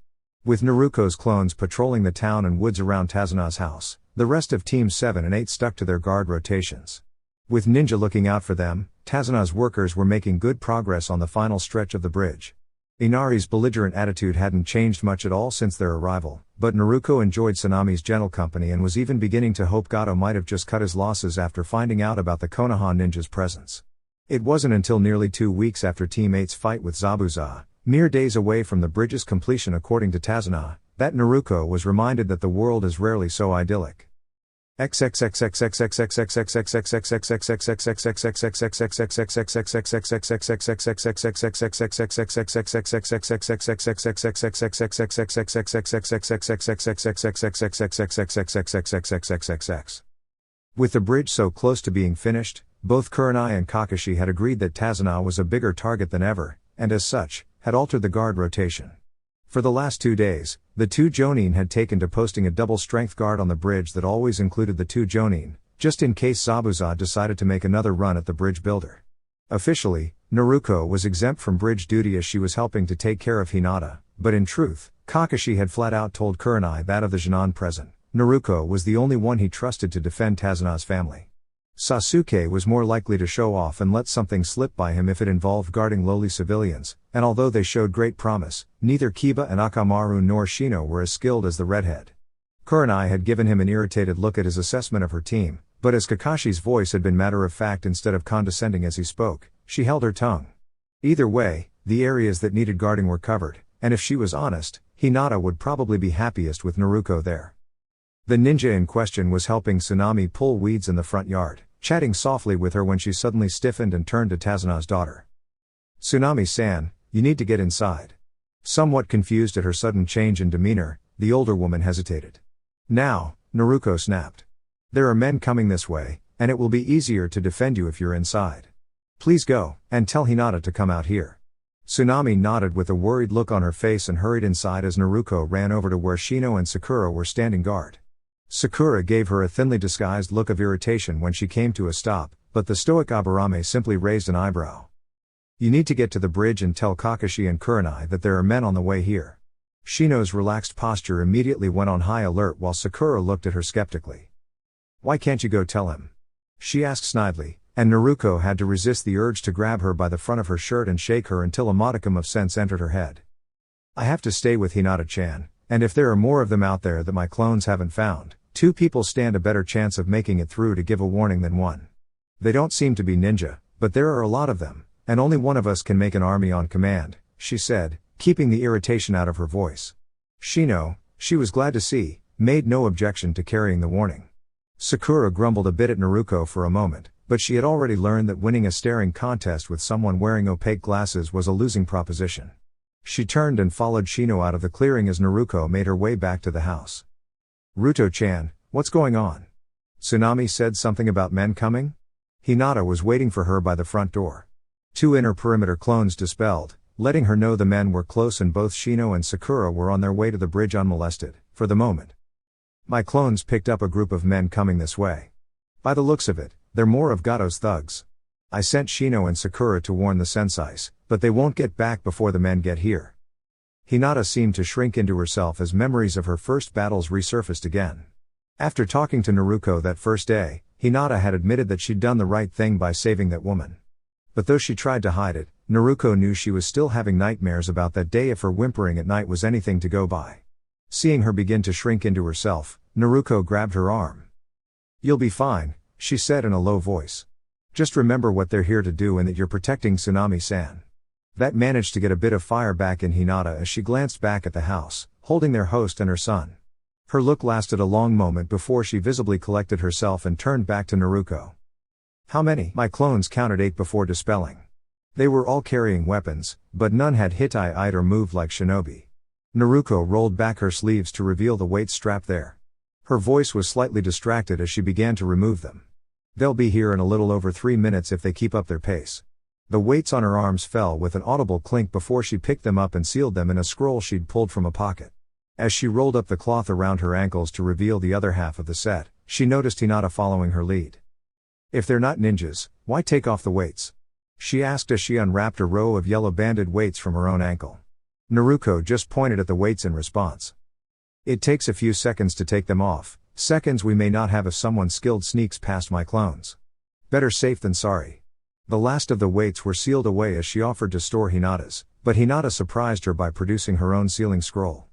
With Naruko's clones patrolling the town and woods around Tazuna's house, the rest of Teams 7 and 8 stuck to their guard rotations. With Ninja looking out for them, Tazuna's workers were making good progress on the final stretch of the bridge. Inari's belligerent attitude hadn't changed much at all since their arrival, but Naruko enjoyed Tsunami's gentle company and was even beginning to hope Gato might have just cut his losses after finding out about the Konoha ninja's presence. It wasn't until nearly 2 weeks after Team 8's fight with Zabuza, mere days away from the bridge's completion according to Tazuna, that Naruko was reminded that the world is rarely so idyllic. With the bridge so close to being finished, both Kurenai and Kakashi had agreed that Tazuna was a bigger target than ever, and as such, had altered the guard rotation. For the last 2 days, the 2 Jonin had taken to posting a double-strength guard on the bridge that always included the 2 Jonin, just in case Zabuza decided to make another run at the bridge builder. Officially, Naruko was exempt from bridge duty as she was helping to take care of Hinata, but in truth, Kakashi had flat out told Kurenai that of the Jonin present, Naruko was the only one he trusted to defend Tazuna's family. Sasuke was more likely to show off and let something slip by him if it involved guarding lowly civilians, and although they showed great promise, neither Kiba and Akamaru nor Shino were as skilled as the redhead. Kurenai had given him an irritated look at his assessment of her team, but as Kakashi's voice had been matter-of-fact instead of condescending as he spoke, she held her tongue. Either way, the areas that needed guarding were covered, and if she was honest, Hinata would probably be happiest with Naruko there. The ninja in question was helping Tsunami pull weeds in the front yard, chatting softly with her when she suddenly stiffened and turned to Tazuna's daughter. "Tsunami-san, you need to get inside." Somewhat confused at her sudden change in demeanor, the older woman hesitated. "Now," Naruko snapped. "There are men coming this way, and it will be easier to defend you if you're inside. Please go, and tell Hinata to come out here." Tsunami nodded with a worried look on her face and hurried inside as Naruko ran over to where Shino and Sakura were standing guard. Sakura gave her a thinly disguised look of irritation when she came to a stop, but the stoic Aburame simply raised an eyebrow. "You need to get to the bridge and tell Kakashi and Kurenai that there are men on the way here." Shino's relaxed posture immediately went on high alert while Sakura looked at her skeptically. "Why can't you go tell him?" she asked snidely, and Naruko had to resist the urge to grab her by the front of her shirt and shake her until a modicum of sense entered her head. I have to stay with Hinata-chan, and if there are more of them out there that my clones haven't found, 2 people stand a better chance of making it through to give a warning than 1. They don't seem to be ninja, but there are a lot of them, and only one of us can make an army on command, she said, keeping the irritation out of her voice. Shino, she was glad to see, made no objection to carrying the warning. Sakura grumbled a bit at Naruko for a moment, but she had already learned that winning a staring contest with someone wearing opaque glasses was a losing proposition. She turned and followed Shino out of the clearing as Naruko made her way back to the house. Ruto-chan, what's going on? Tsunami said something about men coming? Hinata was waiting for her by the front door. 2 inner perimeter clones dispelled, letting her know the men were close and both Shino and Sakura were on their way to the bridge unmolested, for the moment. My clones picked up a group of men coming this way. By the looks of it, they're more of Gato's thugs. I sent Shino and Sakura to warn the sensais, but they won't get back before the men get here. Hinata seemed to shrink into herself as memories of her first battles resurfaced again. After talking to Naruko that first day, Hinata had admitted that she'd done the right thing by saving that woman. But though she tried to hide it, Naruko knew she was still having nightmares about that day if her whimpering at night was anything to go by. Seeing her begin to shrink into herself, Naruko grabbed her arm. "You'll be fine," she said in a low voice. "Just remember what they're here to do and that you're protecting Tsunami-san." That managed to get a bit of fire back in Hinata as she glanced back at the house, holding their host and her son. Her look lasted a long moment before she visibly collected herself and turned back to Naruko. "How many?" My clones counted 8 before dispelling. They were all carrying weapons, but none had Hittite or moved like shinobi. Naruko rolled back her sleeves to reveal the weights strapped there. Her voice was slightly distracted as she began to remove them. "They'll be here in a little over 3 minutes if they keep up their pace." The weights on her arms fell with an audible clink before she picked them up and sealed them in a scroll she'd pulled from a pocket. As she rolled up the cloth around her ankles to reveal the other half of the set, she noticed Hinata following her lead. "If they're not ninjas, why take off the weights?" she asked as she unwrapped a row of yellow banded weights from her own ankle. Naruko just pointed at the weights in response. "It takes a few seconds to take them off, seconds we may not have if someone skilled sneaks past my clones. Better safe than sorry." The last of the weights were sealed away as she offered to store Hinata's, but Hinata surprised her by producing her own sealing scroll.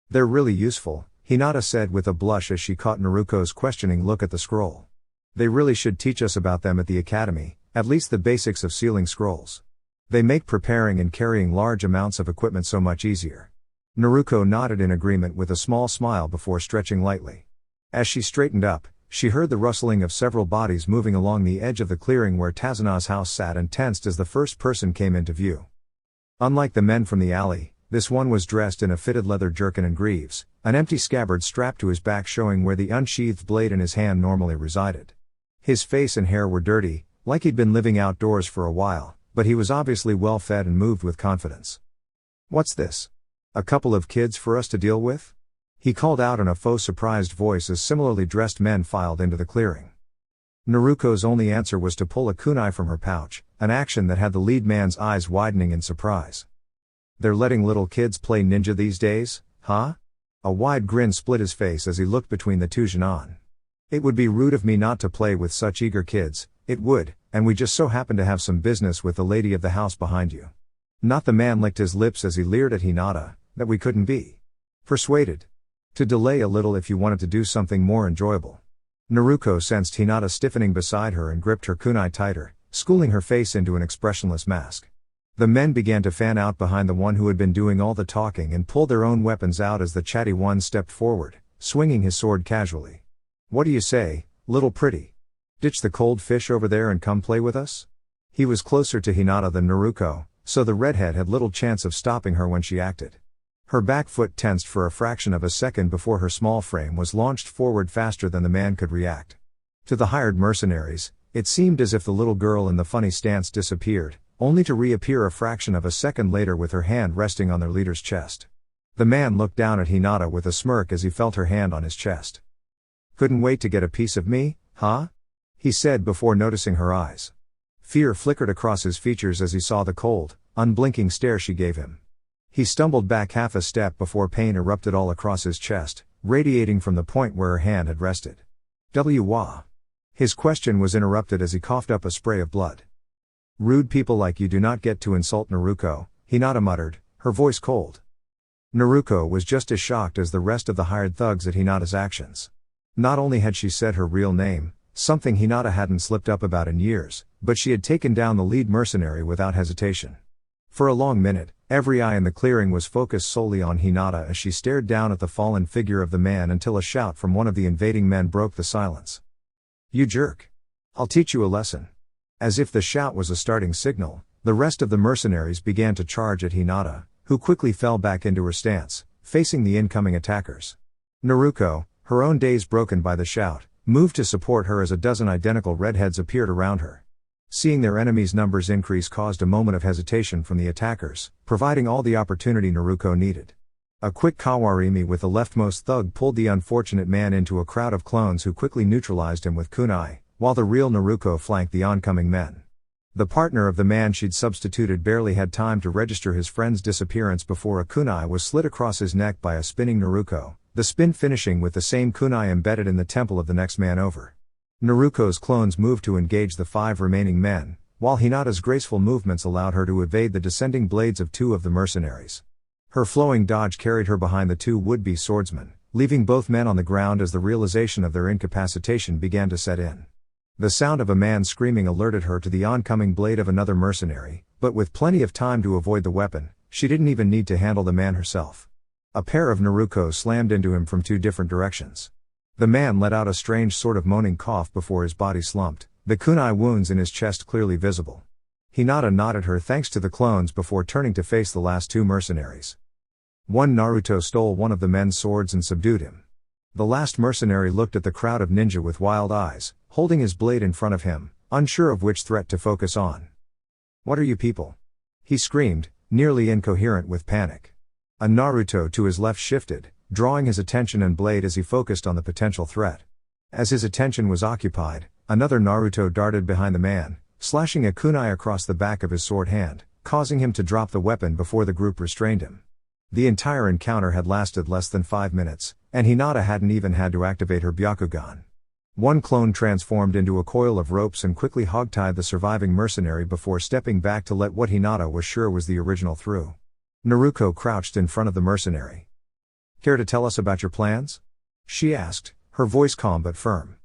"They're really useful," Hinata said with a blush as she caught Naruko's questioning look at the scroll. "They really should teach us about them at the academy, at least the basics of sealing scrolls. They make preparing and carrying large amounts of equipment so much easier." Naruko nodded in agreement with a small smile before stretching lightly. As she straightened up, she heard the rustling of several bodies moving along the edge of the clearing where Tazuna's house sat and tensed as the first person came into view. Unlike the men from the alley, this one was dressed in a fitted leather jerkin and greaves, an empty scabbard strapped to his back showing where the unsheathed blade in his hand normally resided. His face and hair were dirty, like he'd been living outdoors for a while, but he was obviously well fed and moved with confidence. "What's this? A couple of kids for us to deal with?" he called out in a faux surprised voice as similarly dressed men filed into the clearing. Naruko's only answer was to pull a kunai from her pouch, an action that had the lead man's eyes widening in surprise. "They're letting little kids play ninja these days, huh?" A wide grin split his face as he looked between the two genin. "It would be rude of me not to play with such eager kids, it would, and we just so happen to have some business with the lady of the house behind you." Not the man licked his lips as he leered at Hinata, "that we couldn't be persuaded to delay a little if you wanted to do something more enjoyable." Naruko sensed Hinata stiffening beside her and gripped her kunai tighter, schooling her face into an expressionless mask. The men began to fan out behind the one who had been doing all the talking and pulled their own weapons out as the chatty one stepped forward, swinging his sword casually. "What do you say, little pretty? Ditch the cold fish over there and come play with us?" He was closer to Hinata than Naruko, so the redhead had little chance of stopping her when she acted. Her back foot tensed for a fraction of a second before her small frame was launched forward faster than the man could react. To the hired mercenaries, it seemed as if the little girl in the funny stance disappeared, only to reappear a fraction of a second later with her hand resting on their leader's chest. The man looked down at Hinata with a smirk as he felt her hand on his chest. "Couldn't wait to get a piece of me, huh?" he said before noticing her eyes. Fear flickered across his features as he saw the cold, unblinking stare she gave him. He stumbled back half a step before pain erupted all across his chest, radiating from the point where her hand had rested. "Wah." His question was interrupted as he coughed up a spray of blood. "Rude people like you do not get to insult Naruko," Hinata muttered, her voice cold. Naruko was just as shocked as the rest of the hired thugs at Hinata's actions. Not only had she said her real name, something Hinata hadn't slipped up about in years, but she had taken down the lead mercenary without hesitation. For a long minute, every eye in the clearing was focused solely on Hinata as she stared down at the fallen figure of the man until a shout from one of the invading men broke the silence. "You jerk! I'll teach you a lesson." As if the shout was a starting signal, the rest of the mercenaries began to charge at Hinata, who quickly fell back into her stance, facing the incoming attackers. Naruko, her own days broken by the shout, moved to support her as a dozen identical redheads appeared around her. Seeing their enemies' numbers increase caused a moment of hesitation from the attackers, providing all the opportunity Naruko needed. A quick kawarimi with the leftmost thug pulled the unfortunate man into a crowd of clones who quickly neutralized him with kunai, while the real Naruko flanked the oncoming men. The partner of the man she'd substituted barely had time to register his friend's disappearance before a kunai was slit across his neck by a spinning Naruko, the spin finishing with the same kunai embedded in the temple of the next man over. Naruko's clones moved to engage the 5 remaining men, while Hinata's graceful movements allowed her to evade the descending blades of 2 of the mercenaries. Her flowing dodge carried her behind the 2 would-be swordsmen, leaving both men on the ground as the realization of their incapacitation began to set in. The sound of a man screaming alerted her to the oncoming blade of another mercenary, but with plenty of time to avoid the weapon, she didn't even need to handle the man herself. A pair of Narukos slammed into him from 2 different directions. The man let out a strange sort of moaning cough before his body slumped, the kunai wounds in his chest clearly visible. Hinata nodded her thanks to the clones before turning to face the last 2 mercenaries. One Naruto stole one of the men's swords and subdued him. The last mercenary looked at the crowd of ninja with wild eyes, holding his blade in front of him, unsure of which threat to focus on. "What are you people?" he screamed, nearly incoherent with panic. A Naruto to his left shifted, drawing his attention and blade as he focused on the potential threat. As his attention was occupied, another Naruto darted behind the man, slashing a kunai across the back of his sword hand, causing him to drop the weapon before the group restrained him. The entire encounter had lasted less than 5 minutes, and Hinata hadn't even had to activate her Byakugan. One clone transformed into a coil of ropes and quickly hogtied the surviving mercenary before stepping back to let what Hinata was sure was the original through. Naruko crouched in front of the mercenary. "Care to tell us about your plans?" she asked, her voice calm but firm.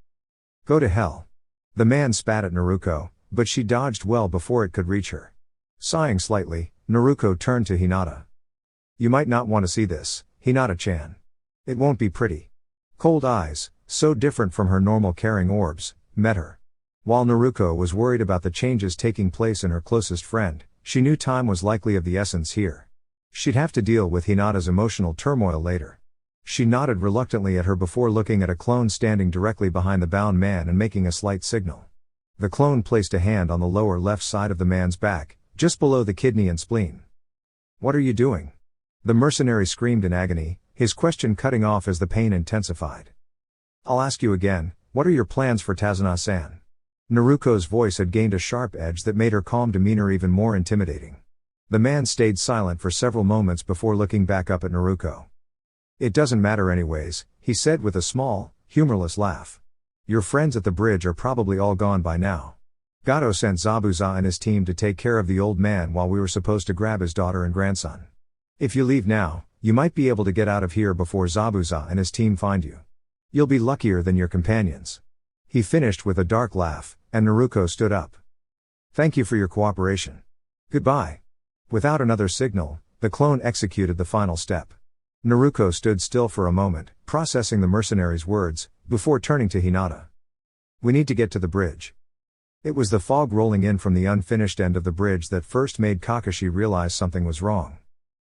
"Go to hell." The man spat at Naruko, but she dodged well before it could reach her. Sighing slightly, Naruko turned to Hinata. "You might not want to see this, Hinata-chan. It won't be pretty." Cold eyes, so different from her normal caring orbs, met her. While Naruko was worried about the changes taking place in her closest friend, she knew time was likely of the essence here. She'd have to deal with Hinata's emotional turmoil later. She nodded reluctantly at her before looking at a clone standing directly behind the bound man and making a slight signal. The clone placed a hand on the lower left side of the man's back, just below the kidney and spleen. "What are you doing?" The mercenary screamed in agony, his question cutting off as the pain intensified. "I'll ask you again, what are your plans for Tazuna-san?" Naruko's voice had gained a sharp edge that made her calm demeanor even more intimidating. The man stayed silent for several moments before looking back up at Naruko. "It doesn't matter anyways," he said with a small, humorless laugh. "Your friends at the bridge are probably all gone by now. Gato sent Zabuza and his team to take care of the old man while we were supposed to grab his daughter and grandson. If you leave now, you might be able to get out of here before Zabuza and his team find you. You'll be luckier than your companions." He finished with a dark laugh, and Naruko stood up. "Thank you for your cooperation. Goodbye." Without another signal, the clone executed the final step. Naruko stood still for a moment, processing the mercenary's words, before turning to Hinata. "We need to get to the bridge." It was the fog rolling in from the unfinished end of the bridge that first made Kakashi realize something was wrong.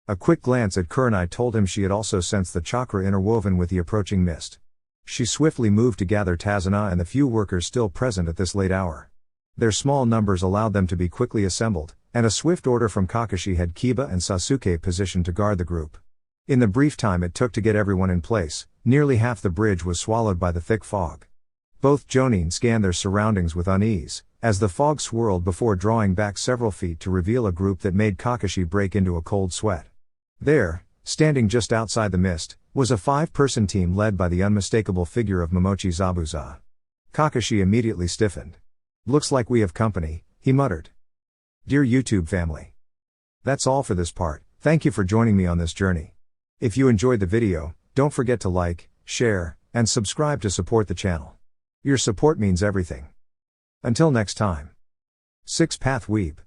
A quick glance at Kurenai told him she had also sensed the chakra interwoven with the approaching mist. She swiftly moved to gather Tazuna and the few workers still present at this late hour. Their small numbers allowed them to be quickly assembled, and a swift order from Kakashi had Kiba and Sasuke positioned to guard the group. In the brief time it took to get everyone in place, nearly half the bridge was swallowed by the thick fog. Both Jonin scanned their surroundings with unease, as the fog swirled before drawing back several feet to reveal a group that made Kakashi break into a cold sweat. There, standing just outside the mist, was a 5-person team led by the unmistakable figure of Momochi Zabuza. Kakashi immediately stiffened. Looks like we have company, he muttered. Dear YouTube family. That's all for this part, thank you for joining me on this journey. If you enjoyed the video, don't forget to like, share, and subscribe to support the channel. Your support means everything. Until next time. 6 Path Weeb.